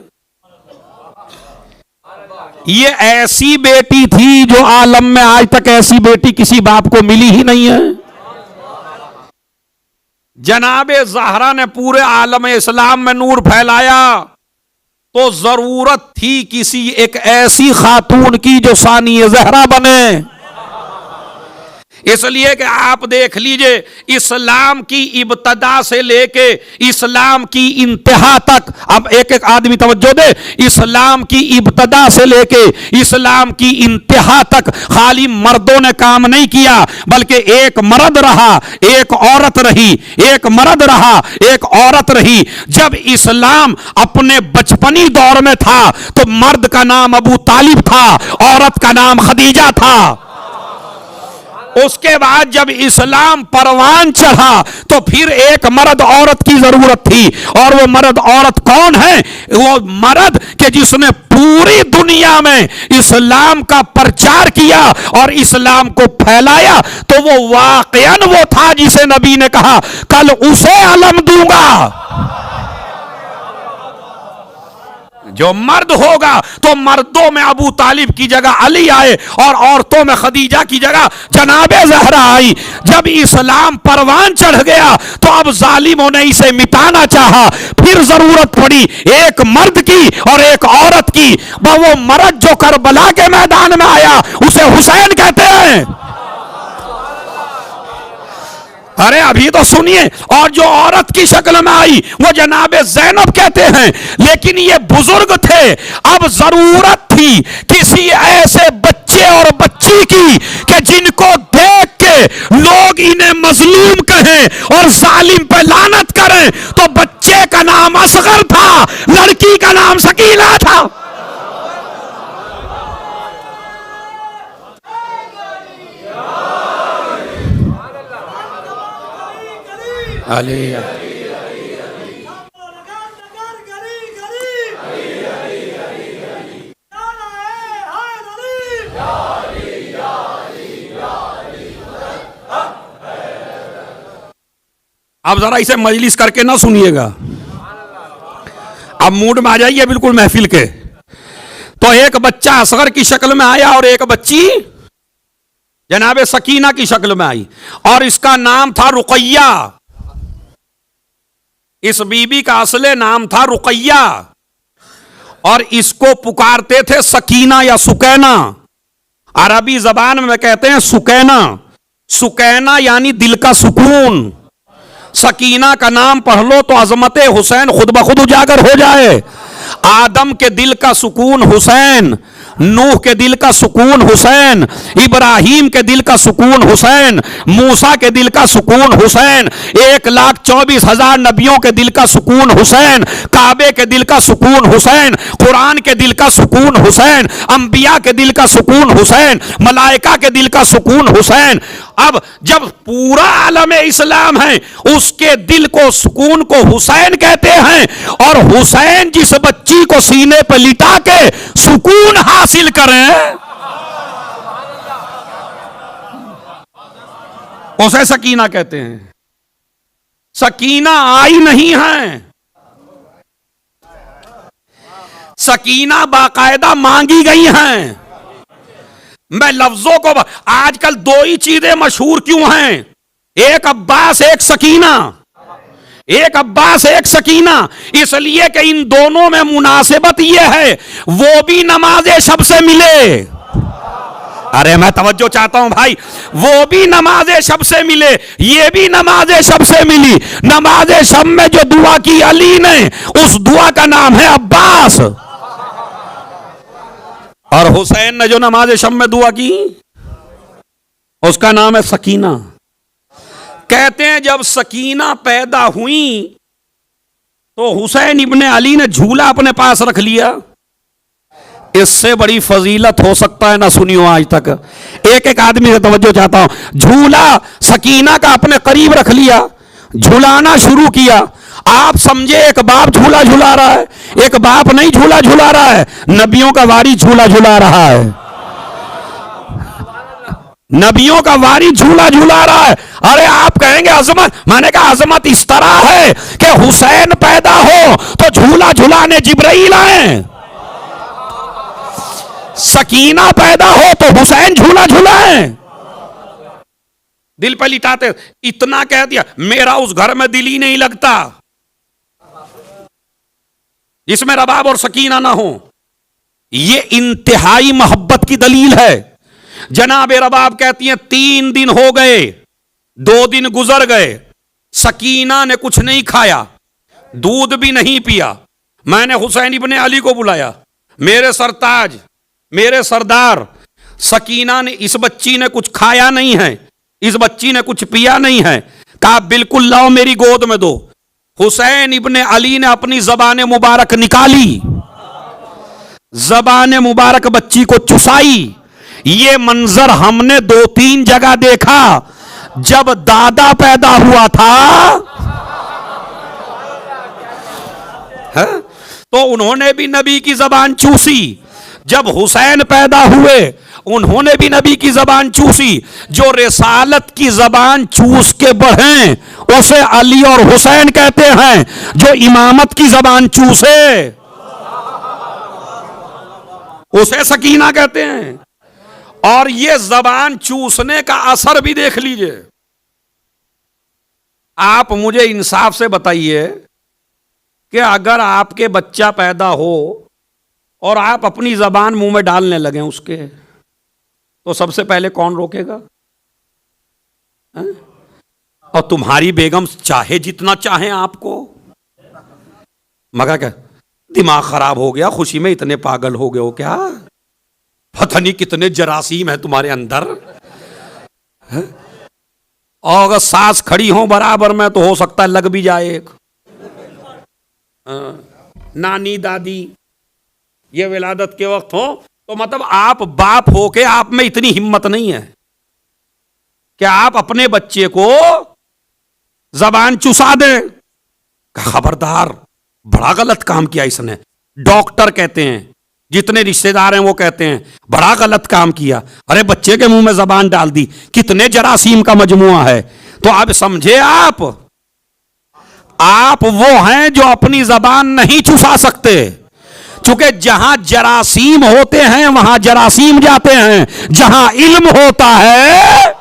S1: یہ ایسی بیٹی تھی جو عالم میں آج تک ایسی بیٹی کسی باپ کو ملی ہی نہیں ہے۔ جناب زہرا نے پورے عالم اسلام میں نور پھیلایا، تو ضرورت تھی کسی ایک ایسی خاتون کی جو ثانی زہرا بنے۔ اس لیے کہ آپ دیکھ لیجئے اسلام کی ابتدا سے لے کے اسلام کی انتہا تک، اب ایک ایک آدمی توجہ دے، اسلام کی ابتدا سے لے کے اسلام کی انتہا تک خالی مردوں نے کام نہیں کیا، بلکہ ایک مرد رہا ایک عورت رہی، ایک مرد رہا ایک عورت رہی۔ جب اسلام اپنے بچپنی دور میں تھا تو مرد کا نام ابو طالب تھا، عورت کا نام خدیجہ تھا۔ اس کے بعد جب اسلام پروان چڑھا تو پھر ایک مرد عورت کی ضرورت تھی، اور وہ مرد عورت کون ہے؟ وہ مرد کہ جس نے پوری دنیا میں اسلام کا پرچار کیا اور اسلام کو پھیلایا، تو وہ واقعاً وہ تھا جسے نبی نے کہا کل اسے علم دوں گا۔ جو مرد ہوگا تو مردوں میں ابو طالب کی جگہ علی آئے اور عورتوں میں خدیجہ کی جگہ جناب زہرا آئی۔ جب اسلام پروان چڑھ گیا تو اب ظالموں نے اسے مٹانا چاہا، پھر ضرورت پڑی ایک مرد کی اور ایک عورت کی۔ وہ مرد جو کربلا کے میدان میں آیا اسے حسین کہتے ہیں۔ ارے ابھی تو سنیے، اور جو عورت کی شکل میں آئی وہ جناب زینب کہتے ہیں۔ لیکن یہ بزرگ تھے، اب ضرورت تھی کسی ایسے بچے اور بچی کی کہ جن کو دیکھ کے لوگ انہیں مظلوم کہیں اور ظالم پہ لعنت کریں۔ تو بچے کا نام اصغر تھا، لڑکی کا نام سکینہ تھا۔ اب ذرا اسے مجلس کر کے نہ سنیے گا، اب موڈ میں آ جائیے بالکل محفل کے۔ تو ایک بچہ اصغر کی شکل میں آیا اور ایک بچی جناب سکینہ کی شکل میں آئی، اور اس کا نام تھا رقیہ۔ اس بی بی کا اصل نام تھا رقیہ، اور اس کو پکارتے تھے سکینہ یا سکینہ۔ عربی زبان میں کہتے ہیں سکینہ، سکینہ یعنی دل کا سکون۔ سکینہ کا نام پڑھ لو تو عظمت حسین خود بخود اجاگر ہو جائے۔ آدم کے دل کا سکون حسین، نوح کے دل کا سکون حسین، ابراہیم کے دل کا سکون حسین، موسیٰ کے دل کا سکون حسین، 1,24,000 نبیوں کے دل کا سکون حسین، کعبے کے دل کا سکون حسین، قرآن کے دل کا سکون حسین، انبیاء کے دل کا سکون حسین، ملائکہ کے دل کا سکون حسین۔ اب جب پورا عالم اسلام ہے اس کے دل کو سکون کو حسین کہتے ہیں، اور حسین جس بچی کو سینے پہ لٹا کے سکون حاصل کریں اسے سکینہ کہتے ہیں۔ سکینہ آئی نہیں ہے، سکینہ باقاعدہ مانگی گئی ہیں۔ میں لفظوں کو آج کل دو ہی چیزیں مشہور کیوں ہیں، ایک عباس ایک سکینہ، ایک عباس ایک سکینہ، اس لیے کہ ان دونوں میں مناسبت یہ ہے وہ بھی نماز شب سے ملے۔ ارے میں توجہ چاہتا ہوں بھائی، وہ بھی نماز شب سے ملے، یہ بھی نماز شب سے ملی۔ نماز شب میں جو دعا کی علی نے اس دعا کا نام ہے عباس، اور حسین نے جو نماز شب میں دعا کی اس کا نام ہے سکینہ۔ کہتے ہیں جب سکینہ پیدا ہوئی تو حسین ابن علی نے جھولا اپنے پاس رکھ لیا۔ اس سے بڑی فضیلت ہو سکتا ہے نہ سنی ہو آج تک۔ ایک ایک آدمی سے توجہ چاہتا ہوں، جھولا سکینہ کا اپنے قریب رکھ لیا، جھولانا شروع کیا۔ آپ سمجھے ایک باپ جھولا جھولا رہا ہے، ایک باپ نہیں جھولا جھولا رہا ہے، نبیوں کا واری جھولا جھولا رہا ہے، نبیوں کا واری جھولا جھولا رہا ہے۔ ارے آپ کہیں گے عظمت، میں نے کہا عظمت اس طرح ہے کہ حسین پیدا ہو تو جھولا جھولانے جبرائیل آئیں، سکینہ پیدا ہو تو حسین جھولا جھلائیں، دل پہ لٹاتے۔ اتنا کہہ دیا میرا اس گھر میں دل ہی نہیں لگتا جس میں رباب اور سکینہ نہ ہو۔ یہ انتہائی محبت کی دلیل ہے، جناب رباب کہتی ہیں 3 دن ہو گئے، 2 دن گزر گئے، سکینہ نے کچھ نہیں کھایا، دودھ بھی نہیں پیا۔ میں نے حسین ابن علی کو بلایا، میرے سرتاج، میرے سردار، سکینہ نے، اس بچی نے کچھ کھایا نہیں ہے، اس بچی نے کچھ پیا نہیں ہے۔ کہا بالکل لاؤ میری گود میں دو۔ حسین ابن علی نے اپنی زبان مبارک نکالی، زبان مبارک بچی کو چسائی۔ یہ منظر ہم نے 2-3 جگہ دیکھا۔ جب دادا پیدا ہوا تھا تو انہوں نے بھی نبی کی زبان چوسی، جب حسین پیدا ہوئے انہوں نے بھی نبی کی زبان چوسی۔ جو رسالت کی زبان چوس کے بڑھیں اسے علی اور حسین کہتے ہیں، جو امامت کی زبان چوسے اسے سکینہ کہتے ہیں۔ اور یہ زبان چوسنے کا اثر بھی دیکھ لیجئے۔ آپ مجھے انصاف سے بتائیے کہ اگر آپ کے بچہ پیدا ہو اور آپ اپنی زبان منہ میں ڈالنے لگیں اس کے، تو سب سے پہلے کون روکے گا؟ اور تمہاری بیگم چاہے جتنا چاہیں آپ کو، مگر کیا دماغ خراب ہو گیا، خوشی میں اتنے پاگل ہو گئے ہو کیا؟ پتہ نہیں کتنے جراثیم ہیں تمہارے اندر۔ اور اگر ساس کھڑی ہوں برابر میں تو ہو سکتا ہے لگ بھی جائے ایک۔ نانی دادی یہ ولادت کے وقت ہو تو مطلب آپ باپ ہو کے آپ میں اتنی ہمت نہیں ہے کہ آپ اپنے بچے کو زبان چسا دیں۔ خبردار، بڑا غلط کام کیا اس نے۔ ڈاکٹر کہتے ہیں، جتنے رشتے دار ہیں وہ کہتے ہیں بڑا غلط کام کیا، ارے بچے کے منہ میں زبان ڈال دی، کتنے جراثیم کا مجموعہ ہے۔ تو اب سمجھے آپ وہ ہیں جو اپنی زبان نہیں چسا سکتے، چونکہ جہاں جراثیم ہوتے ہیں وہاں جراثیم جاتے ہیں، جہاں علم ہوتا ہے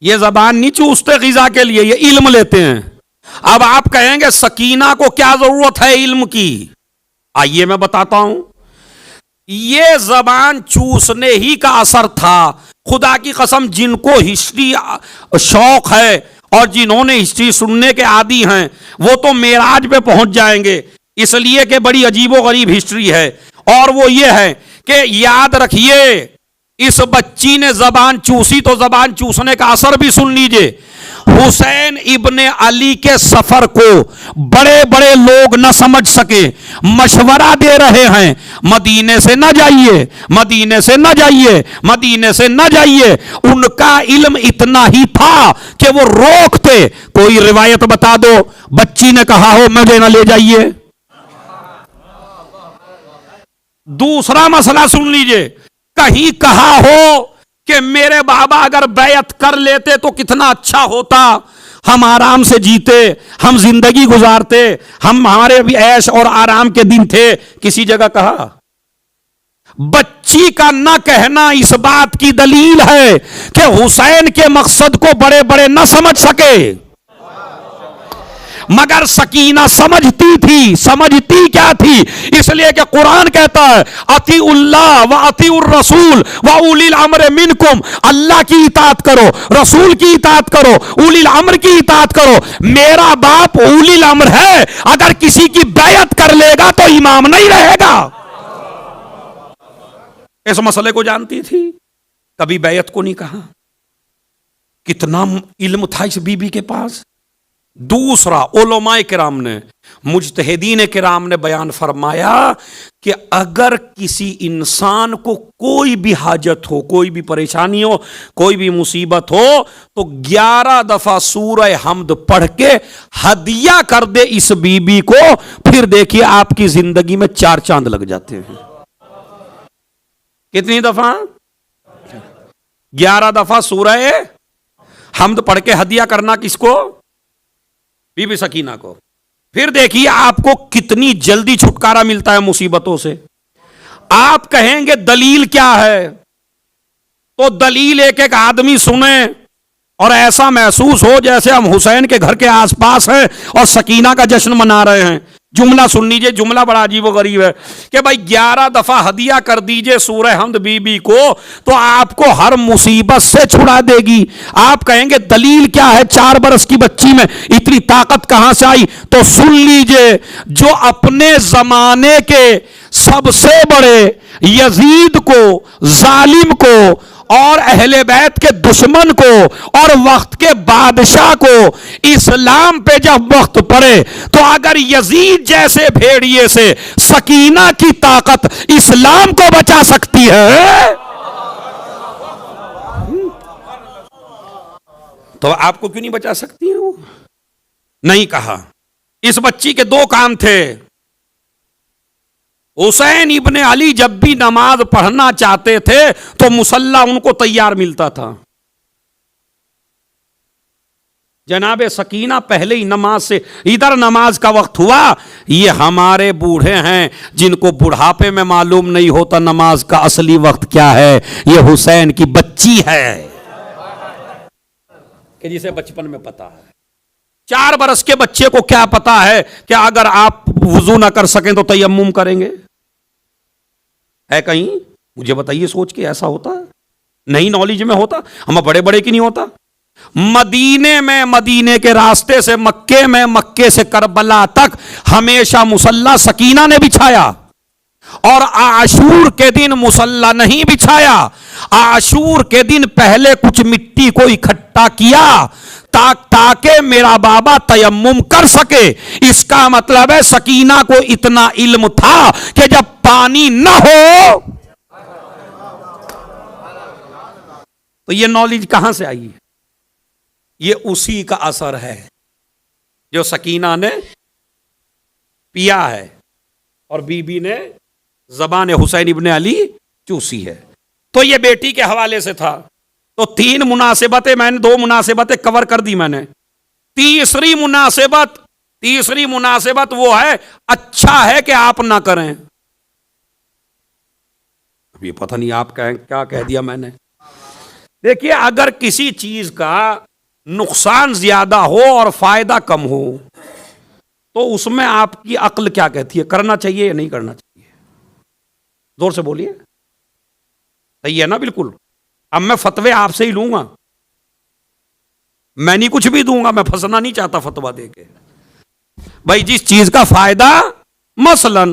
S1: یہ زبان نہیں چوستے غذا کے لیے، یہ علم لیتے ہیں۔ اب آپ کہیں گے سکینہ کو کیا ضرورت ہے علم کی؟ آئیے میں بتاتا ہوں۔ یہ زبان چوسنے ہی کا اثر تھا۔ خدا کی قسم جن کو ہسٹری شوق ہے اور جنہوں نے ہسٹری سننے کے عادی ہیں وہ تو معراج پہ پہنچ جائیں گے، اس لیے کہ بڑی عجیب و غریب ہسٹری ہے۔ اور وہ یہ ہے کہ یاد رکھیے اس بچی نے زبان چوسی تو زبان چوسنے کا اثر بھی سن لیجئے۔ حسین ابن علی کے سفر کو بڑے بڑے لوگ نہ سمجھ سکے، مشورہ دے رہے ہیں مدینے سے نہ جائیے، مدینے سے نہ جائیے، مدینے سے نہ جائیے۔ ان کا علم اتنا ہی تھا کہ وہ روکتے۔ کوئی روایت بتا دو بچی نے کہا ہو مجھے نہ لے جائیے۔ دوسرا مسئلہ سن لیجئے، کہیں کہا ہو کہ میرے بابا اگر بیعت کر لیتے تو کتنا اچھا ہوتا، ہم آرام سے جیتے، ہم زندگی گزارتے، ہمارے بھی عیش اور آرام کے دن تھے، کسی جگہ کہا؟ بچی کا نہ کہنا اس بات کی دلیل ہے کہ حسین کے مقصد کو بڑے بڑے نہ سمجھ سکے، مگر سکینہ سمجھتی تھی۔ سمجھتی کیا تھی؟ اس لیے کہ قرآن کہتا ہے اطیعوا اللہ و اطیعوا الرسول و اولی الامر منکم، اللہ کی اطاعت کرو، رسول کی اطاعت کرو، اولی الامر کی اطاعت کرو۔ میرا باپ اولی الامر ہے، اگر کسی کی بیعت کر لے گا تو امام نہیں رہے گا۔ اس مسئلے کو جانتی تھی، کبھی بیعت کو نہیں کہا۔ کتنا علم تھا اس بی بی کے پاس۔ دوسرا، علماء کرام نے، مجتہدین کرام نے بیان فرمایا کہ اگر کسی انسان کو کوئی بھی حاجت ہو، کوئی بھی پریشانی ہو، کوئی بھی مصیبت ہو تو 11 دفعہ سورہ حمد پڑھ کے ہدیہ کر دے اس بی بی کو، پھر دیکھیے آپ کی زندگی میں 4 چاند لگ جاتے ہیں۔ کتنی دفعہ؟ 11 دفعہ سورہ حمد پڑھ کے ہدیہ کرنا کس کو؟ بی بی سکینہ کو۔ پھر دیکھیے آپ کو کتنی جلدی چھٹکارا ملتا ہے مصیبتوں سے۔ آپ کہیں گے دلیل کیا ہے؟ تو دلیل ایک ایک آدمی سنے اور ایسا محسوس ہو جیسے ہم حسین کے گھر کے آس پاس ہیں اور سکینہ کا جشن منا رہے ہیں. جملہ سن لیجئے, جملہ بڑا عجیب و غریب ہے کہ بھائی 11 دفعہ ہدیہ کر دیجئے سورہ حمد بی بی کو تو آپ کو ہر مصیبت سے چھڑا دے گی. آپ کہیں گے دلیل کیا ہے, 4 برس کی بچی میں اتنی طاقت کہاں سے آئی؟ تو سن لیجئے, جو اپنے زمانے کے سب سے بڑے یزید کو, ظالم کو اور اہل بیت کے دشمن کو اور وقت کے بادشاہ کو اسلام پہ جب وقت پڑے تو اگر یزید جیسے بھیڑیے سے سکینہ کی طاقت اسلام کو بچا سکتی ہے تو آپ کو کیوں نہیں بچا سکتی ہے؟ وہ نہیں کہا. اس بچی کے 2 کام تھے. حسین ابن علی جب بھی نماز پڑھنا چاہتے تھے تو مصلی ان کو تیار ملتا تھا. جناب سکینہ پہلے ہی نماز سے, ادھر نماز کا وقت ہوا, یہ ہمارے بوڑھے ہیں جن کو بڑھاپے میں معلوم نہیں ہوتا نماز کا اصلی وقت کیا ہے. یہ حسین کی بچی ہے کہ جسے بچپن میں پتا ہے. 4 برس کے بچے کو کیا پتا ہے کہ اگر آپ وضو نہ کر سکیں تو تیمم کریں گے؟ ہے کہیں مجھے بتائیے سوچ کے ایسا ہوتا ہے؟ نہیں نالج میں ہوتا, ہم بڑے بڑے کی نہیں ہوتا. مدینے میں, مدینے کے راستے سے مکے میں, مکے سے کربلا تک ہمیشہ مصلی سکینہ نے بچھایا اور عاشور کے دن مصلی نہیں بچھایا. عاشور کے دن پہلے کچھ مٹی کو اکٹھا کیا تاکہ میرا بابا تیمم کر سکے. اس کا مطلب ہے سکینہ کو اتنا علم تھا کہ جب پانی نہ ہو تو یہ نالج کہاں سے آئی؟ یہ اسی کا اثر ہے جو سکینہ نے پیا ہے اور بی بی نے زبان حسین ابن علی چوسی ہے. تو یہ بیٹی کے حوالے سے تھا. تو 3 مناسبتیں میں نے 2 مناسبتیں کور کر دی میں نے. تیسری مناسبت وہ ہے اچھا ہے کہ آپ نہ کریں. اب یہ پتہ نہیں آپ کیا کہہ دیا میں نے. دیکھیے اگر کسی چیز کا نقصان زیادہ ہو اور فائدہ کم ہو تو اس میں آپ کی عقل کیا کہتی ہے, کرنا چاہیے یا نہیں کرنا چاہیے؟ زور سے بولیے. صحیح ہے نا؟ بالکل. اب میں فتوے آپ سے ہی لوں گا, میں نہیں کچھ بھی دوں گا, میں پھنسنا نہیں چاہتا فتوا دے کے. بھائی جس چیز کا فائدہ, مثلا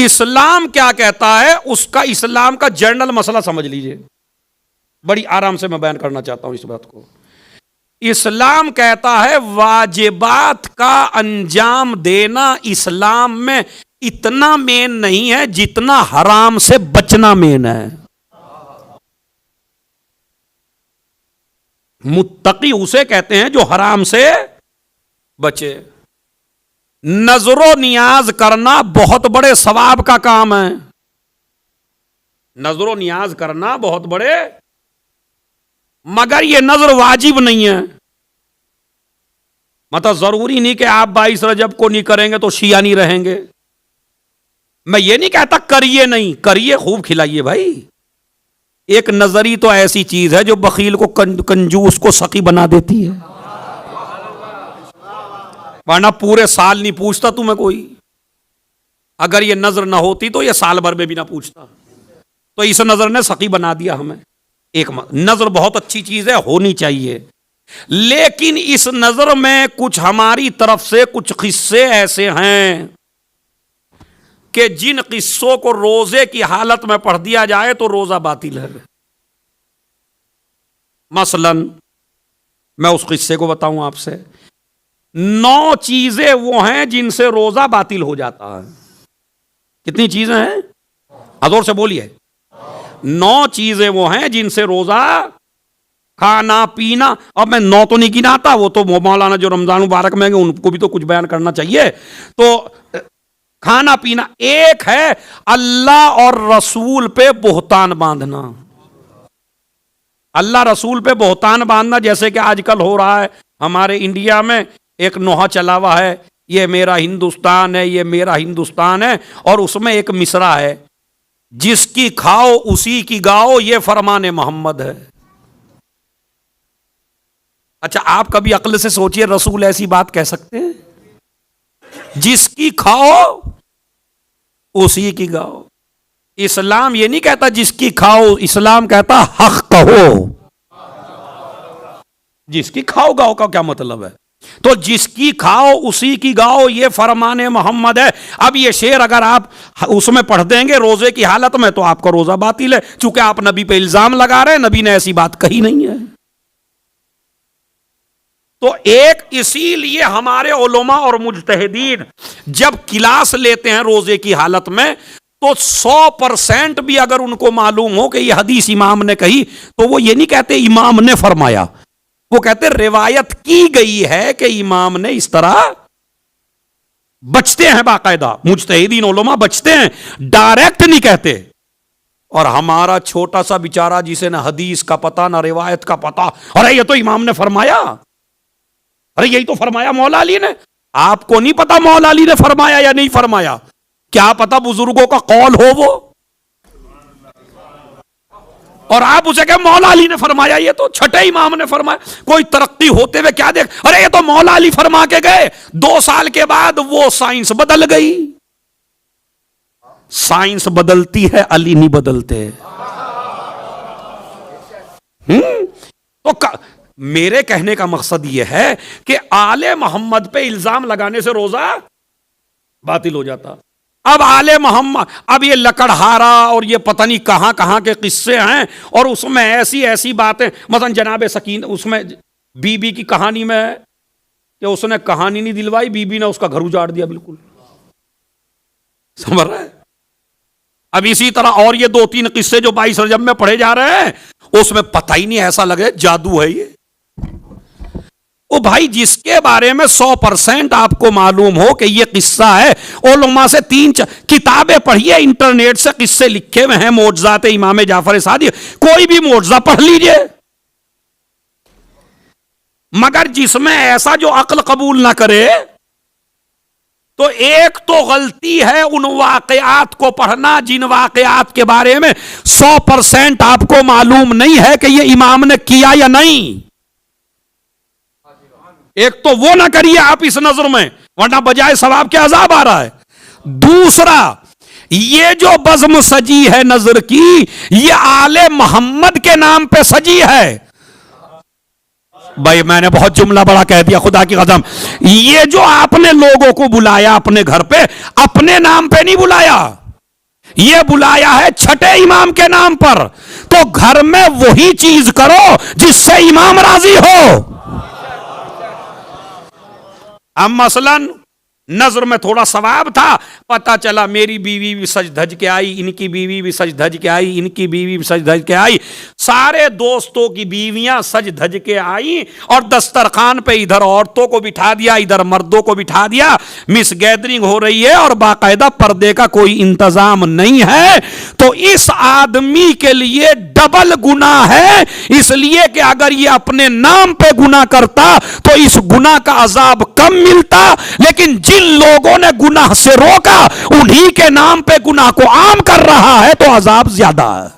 S1: اسلام کیا کہتا ہے اس کا, اسلام کا جنرل مسئلہ سمجھ لیجئے, بڑی آرام سے میں بیان کرنا چاہتا ہوں اس بات کو. اسلام کہتا ہے واجبات کا انجام دینا اسلام میں اتنا مین نہیں ہے جتنا حرام سے بچنا مین ہے. متقی اسے کہتے ہیں جو حرام سے بچے. نظر و نیاز کرنا بہت بڑے ثواب کا کام ہے. نظر و نیاز کرنا بہت بڑے, مگر یہ نظر واجب نہیں ہے. مطلب ضروری نہیں کہ آپ 22 رجب کو نہیں کریں گے تو شیعہ نہیں رہیں گے. میں یہ نہیں کہتا کریے نہیں, کریے, خوب کھلائیے بھائی. ایک نظری تو ایسی چیز ہے جو بخیل کو کنجوس کو سخی بنا دیتی ہے, ورنہ پورے سال نہیں پوچھتا تمہیں کوئی. اگر یہ نظر نہ ہوتی تو یہ سال بھر میں بھی نہ پوچھتا. تو اس نظر نے سخی بنا دیا ہمیں. ایک نظر بہت اچھی چیز ہے, ہونی چاہیے, لیکن اس نظر میں کچھ ہماری طرف سے کچھ قصے ایسے ہیں کہ جن قصوں کو روزے کی حالت میں پڑھ دیا جائے تو روزہ باطل ہے. مثلا میں اس قصے کو بتاؤں آپ سے. 9 چیزیں وہ ہیں جن سے روزہ باطل ہو جاتا ہے. کتنی چیزیں ہیں؟ حضور سے بولیے. 9 چیزیں وہ ہیں جن سے روزہ, کھانا پینا, اب میں 9 تو نہیں گناتا, وہ تو مولانا جو رمضان مبارک میں گئے ان کو بھی تو کچھ بیان کرنا چاہیے. تو کھانا پینا. ایک ہے اللہ اور رسول پہ بہتان باندھنا. اللہ رسول پہ بہتان باندھنا جیسے کہ آج کل ہو رہا ہے ہمارے انڈیا میں. ایک نوحہ چلا ہوا ہے, یہ میرا ہندوستان ہے, یہ میرا ہندوستان ہے, اور اس میں ایک مصرع ہے جس کی کھاؤ اسی کی گاؤ، یہ فرمان محمد ہے۔ اچھا آپ کبھی عقل سے سوچئے رسول ایسی بات کہہ سکتے ہیں؟ جس کی کھاؤ اسی کی گاؤ۔ اسلام یہ نہیں کہتا جس کی کھاؤ، اسلام کہتا حق کہو۔ جس کی کھاؤ گاؤ کا کیا مطلب ہے؟ تو جس کی کھاؤ اسی کی گاؤ، یہ فرمان محمد ہے۔ اب یہ شعر اگر آپ اس میں پڑھ دیں گے روزے کی حالت میں تو آپ کا روزہ باطل ہے، چونکہ آپ نبی پہ الزام لگا رہے ہیں، نبی نے ایسی بات کہی نہیں ہے۔ تو ایک اسی لیے ہمارے علماء اور مجتہدین جب کلاس لیتے ہیں روزے کی حالت میں تو 100% بھی اگر ان کو معلوم ہو کہ یہ حدیث امام نے کہی تو وہ یہ نہیں کہتے امام نے فرمایا، وہ کہتے روایت کی گئی ہے کہ امام نے اس طرح۔ بچتے ہیں باقاعدہ مجتہدین علماء، بچتے ہیں، ڈائریکٹ نہیں کہتے۔ اور ہمارا چھوٹا سا بیچارہ جسے نہ حدیث کا پتہ نہ روایت کا پتہ، ارے یہ تو امام نے فرمایا، ارے یہی تو فرمایا مولا علی نے۔ آپ کو نہیں پتا مولا علی نے فرمایا یا نہیں فرمایا، کیا پتا بزرگوں کا قول ہو وہ، اور آپ اسے کہ مولا علی نے فرمایا، یہ تو چھٹے امام نے فرمایا۔ کوئی ترقی ہوتے ہوئے کیا دیکھ، ارے یہ تو مولا علی فرما کے گئے، 2 سال کے بعد وہ سائنس بدل گئی۔ سائنس بدلتی ہے، علی نہیں بدلتے۔ تو میرے کہنے کا مقصد یہ ہے کہ آل محمد پہ الزام لگانے سے روزہ باطل ہو جاتا۔ اب آل محمد، اب یہ لکڑہارا اور یہ پتہ نہیں کہاں کہاں کے قصے ہیں، اور اس میں ایسی ایسی باتیں، مثلا جناب سکین اس میں بی بی کی کہانی میں ہے کہ اس نے کہانی نہیں دلوائی، بی بی نے اس کا گھر اجاڑ دیا، بالکل سمجھ رہا ہے۔ اب اسی طرح اور یہ 2-3 قصے جو 22 رجب میں پڑھے جا رہے ہیں اس میں پتہ ہی نہیں، ایسا لگے جادو ہے یہ۔ او بھائی جس کے بارے میں 100% آپ کو معلوم ہو کہ یہ قصہ ہے، علماء سے 3 کتابیں پڑھیے، انٹرنیٹ سے قصے لکھے ہوئے ہیں، معجزات امام جعفر صادق، کوئی بھی معجزہ پڑھ لیجئے، مگر جس میں ایسا جو عقل قبول نہ کرے۔ تو ایک تو غلطی ہے ان واقعات کو پڑھنا جن واقعات کے بارے میں 100% آپ کو معلوم نہیں ہے کہ یہ امام نے کیا یا نہیں۔ ایک تو وہ نہ کریے آپ اس نظر میں، ورنہ بجائے ثواب کے عذاب آ رہا ہے۔ دوسرا، یہ جو بزم سجی ہے نظر کی، یہ آل محمد کے نام پہ سجی ہے۔ بھائی میں نے بہت جملہ بڑا کہہ دیا، خدا کی قسم۔ یہ جو آپ نے لوگوں کو بلایا اپنے گھر پہ، اپنے نام پہ نہیں بلایا، یہ بلایا ہے چھٹے امام کے نام پر۔ تو گھر میں وہی چیز کرو جس سے امام راضی ہو۔ اب مثلاً نظر میں تھوڑا ثواب تھا، پتا چلا میری بیوی بھی سج دھج کے آئی، ان کی بیوی بھی سج دھج کے آئی، ان کی بیوی بھی سج دھج کے آئی، سارے دوستوں کی بیویاں سج دھج کے آئیں، اور دسترخوان پہ ادھر عورتوں کو بٹھا دیا، ادھر مردوں کو بٹھا دیا، مس گیدرنگ ہو رہی ہے، اور باقاعدہ پردے کا کوئی انتظام نہیں ہے۔ تو اس آدمی کے لیے ڈبل گناہ ہے، اس لیے کہ اگر یہ اپنے نام پہ گناہ کرتا تو اس گناہ کا عذاب کم ملتا، لیکن جن لوگوں نے گناہ سے روکا انہی کے نام پہ گناہ کو عام کر رہا ہے، تو عذاب زیادہ ہے۔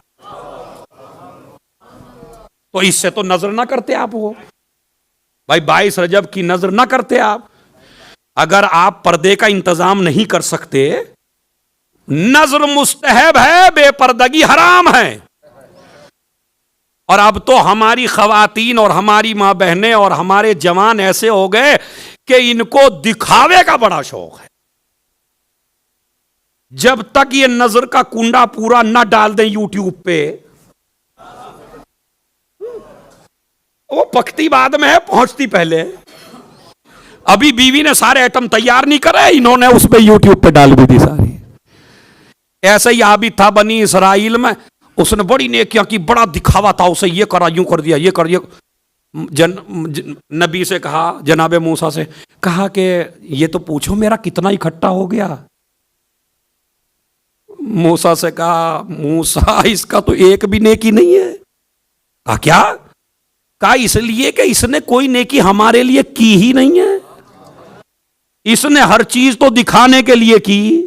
S1: تو اس سے تو نظر نہ کرتے آپ، وہ بھائی 22 رجب کی نظر نہ کرتے آپ۔ اگر آپ پردے کا انتظام نہیں کر سکتے، نظر مستحب ہے، بے پردگی حرام ہے۔ اور اب تو ہماری خواتین اور ہماری ماں بہنیں اور ہمارے جوان ایسے ہو گئے کہ ان کو دکھاوے کا بڑا شوق ہے۔ جب تک یہ نظر کا کنڈا پورا نہ ڈال دیں یوٹیوب پہ، وہ پکتی بعد میں ہے، پہنچتی پہلے۔ ابھی بیوی نے سارے ایٹم تیار نہیں کرے، انہوں نے اس پہ یوٹیوب پہ ڈال بھی دی ساری۔ ایسا ہی عابد تھا بنی اسرائیل میں، اس نے بڑی نیکیاں کی، بڑا دکھاوا تھا، اسے یہ کرا، یوں کر دیا، یہ کر دیا۔ نبی سے کہا، جناب موسیٰ سے کہا کہ یہ تو پوچھو میرا کتنا اکٹھا ہو گیا۔ موسیٰ سے کہا موسیٰ اس کا تو ایک بھی نیکی نہیں ہے۔ کہا کیا؟ کہا اس لیے کہ اس نے کوئی نیکی ہمارے لیے کی ہی نہیں ہے، اس نے ہر چیز تو دکھانے کے لیے کی۔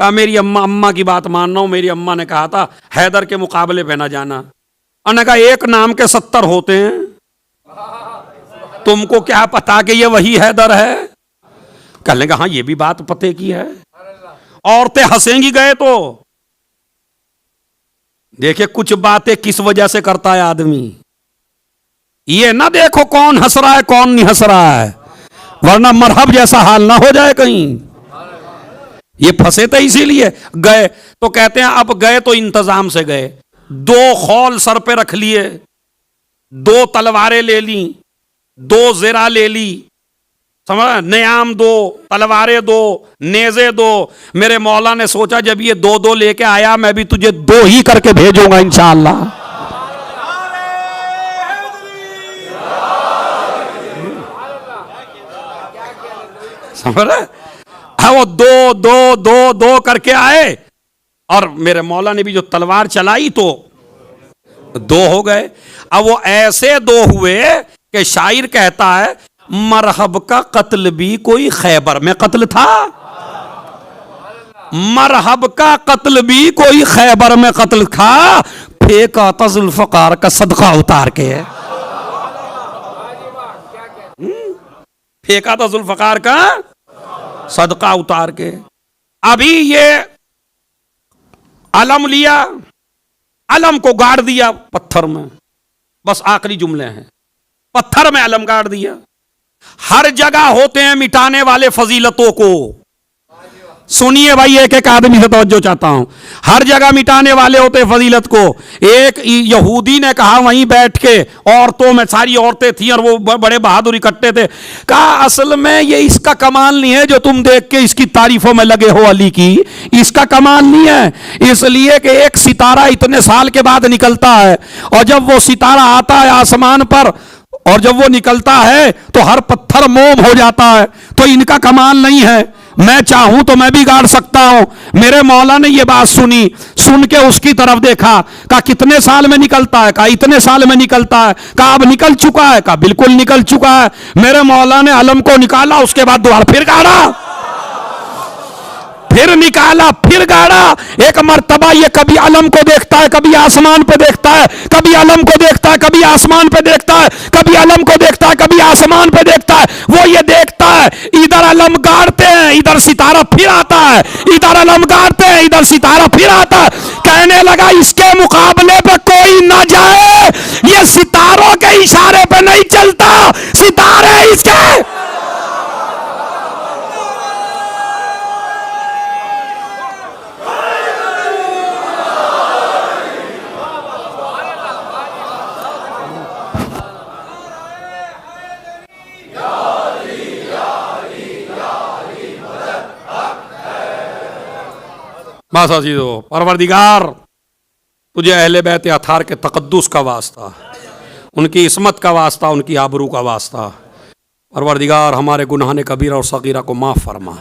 S1: کہا میری اماں کی بات مان رہا ہوں، میری اماں نے کہا تھا حیدر کے مقابلے پہ نہ جانا. انہوں نے کہا ایک نام کے 70 ہوتے ہیں، تم کو کیا پتا کہ یہ وہی حیدر ہے؟ کہنے لگا ہاں یہ بھی بات پتے کی ہے. عورتیں ہنسیں گی گئے تو. دیکھیں کچھ باتیں کس وجہ سے کرتا ہے آدمی. یہ نہ دیکھو کون ہنس رہا ہے کون نہیں ہنس رہا ہے، ورنہ مرحب جیسا حال نہ ہو جائے کہیں. یہ پھنسے تھے اسی لیے گئے. تو کہتے ہیں اب گئے تو انتظام سے گئے. 2 خول سر پہ رکھ لیے، 2 تلواریں لے لیں، 2 زرہ لے لی، سمجھا، نیام 2، تلواریں 2، نیزے 2. میرے مولا نے سوچا جب یہ 2 لے کے آیا میں بھی تجھے 2 ہی کر کے بھیجوں گا انشاءاللہ. سمجھ رہے؟ وہ 2 کر کے آئے، اور میرے مولا نے بھی جو تلوار چلائی تو 2 ہو گئے. اب وہ ایسے 2 ہوئے کہ شاعر کہتا ہے مرحب کا قتل بھی کوئی خیبر میں قتل تھا، مرحب کا قتل بھی کوئی خیبر میں قتل تھا، پھینکا تھا ذوالفقار کا صدقہ اتار کے. پھینکا تھا ذوالفقار کا صدقہ اتار کے. ابھی یہ علم لیا، علم کو گاڑ دیا پتھر میں. بس آخری جملے ہیں، پتھر میں علم گاڑ دیا. ہر جگہ ہوتے ہیں مٹانے والے فضیلتوں کو. سنیے بھائی، ایک آدمی سے توجہ چاہتا ہوں. ہر جگہ مٹانے والے ہوتے ہیں فضیلت کو. ایک یہودی نے کہا وہیں بیٹھ کے، عورتوں میں ساری عورتیں تھیں اور وہ بڑے بہادر اکٹھے تھے، کہا اصل میں یہ اس کا کمال نہیں ہے جو تم دیکھ کے اس کی تعریفوں میں لگے ہو علی کی، اس کا کمال نہیں ہے. اس لیے کہ ایک ستارہ اتنے سال کے بعد نکلتا ہے، اور جب وہ ستارہ آتا ہے آسمان پر اور جب وہ نکلتا ہے تو ہر پتھر موم ہو جاتا ہے. تو ان کا کمال نہیں ہے، میں چاہوں تو میں بھی گاڑ سکتا ہوں. میرے مولا نے یہ بات سنی، سن کے اس کی طرف دیکھا، کہا کتنے سال میں نکلتا ہے؟ کہا اتنے سال میں نکلتا ہے. کہا اب نکل چکا ہے؟ کہا بالکل نکل چکا ہے. میرے مولا نے علم کو نکالا، اس کے بعد دوبارہ پھر گاڑا، پھر نکالا، پھر گاڑا. ایک مرتبہ یہ کبھی علم کو دیکھتا ہے، کبھی آسمان پہ دیکھتا ہے، کبھی علم کو دیکھتا ہے، کبھی آسمان پہ دیکھتا ہے، کبھی علم کو دیکھتا ہے، کبھی آسمان پہ دیکھتا ہے. وہ یہ دیکھتا ہے ادھر علم گاڑتے ہیں ادھر ستارہ پھر آتا ہے، ادھر علم گاڑتے ہیں ادھر ستارہ پھر آتا ہے. کہنے لگا اس کے مقابلے پہ کوئی نہ جائے، یہ ستاروں کے اشارے پہ نہیں چلتا، ستارے اس کے. بس عزیزو، پروردگار تجھے اہل بیت اطہار کے تقدس کا واسطہ، ان کی عصمت کا واسطہ، ان کی آبرو کا واسطہ، پروردگار ہمارے گناہان کبیرہ اور صغیرہ کو معاف فرما،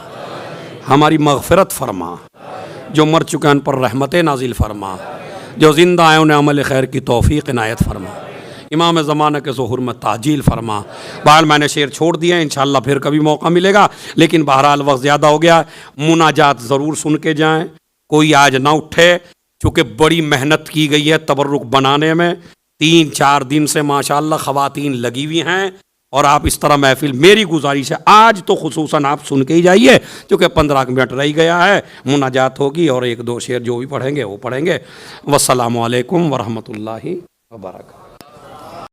S1: ہماری مغفرت فرما. جو مر چکے ہیں ان پر رحمتیں نازل فرما، جو زندہ ہیں انہیں عمل خیر کی توفیق عنایت فرما. امام زمانہ کے ظہور میں تعجیل فرما. بہرحال میں نے شعر چھوڑ دیا ہے، انشاءاللہ پھر کبھی موقع ملے گا، لیکن بہرحال وقت زیادہ ہو گیا. مناجات ضرور سن کے جائیں، کوئی آج نہ اٹھے، چونکہ بڑی محنت کی گئی ہے تبرک بنانے میں. 3-4 دن سے ماشاءاللہ خواتین لگی ہوئی ہیں، اور آپ اس طرح محفل، میری گزارش ہے آج تو خصوصاً آپ سن کے ہی جائیے، کیونکہ 15 منٹ رہ گیا ہے. مناجات ہوگی اور 1-2 شعر جو بھی پڑھیں گے وہ پڑھیں گے. والسلام علیکم ورحمۃ اللہ وبرکاتہ.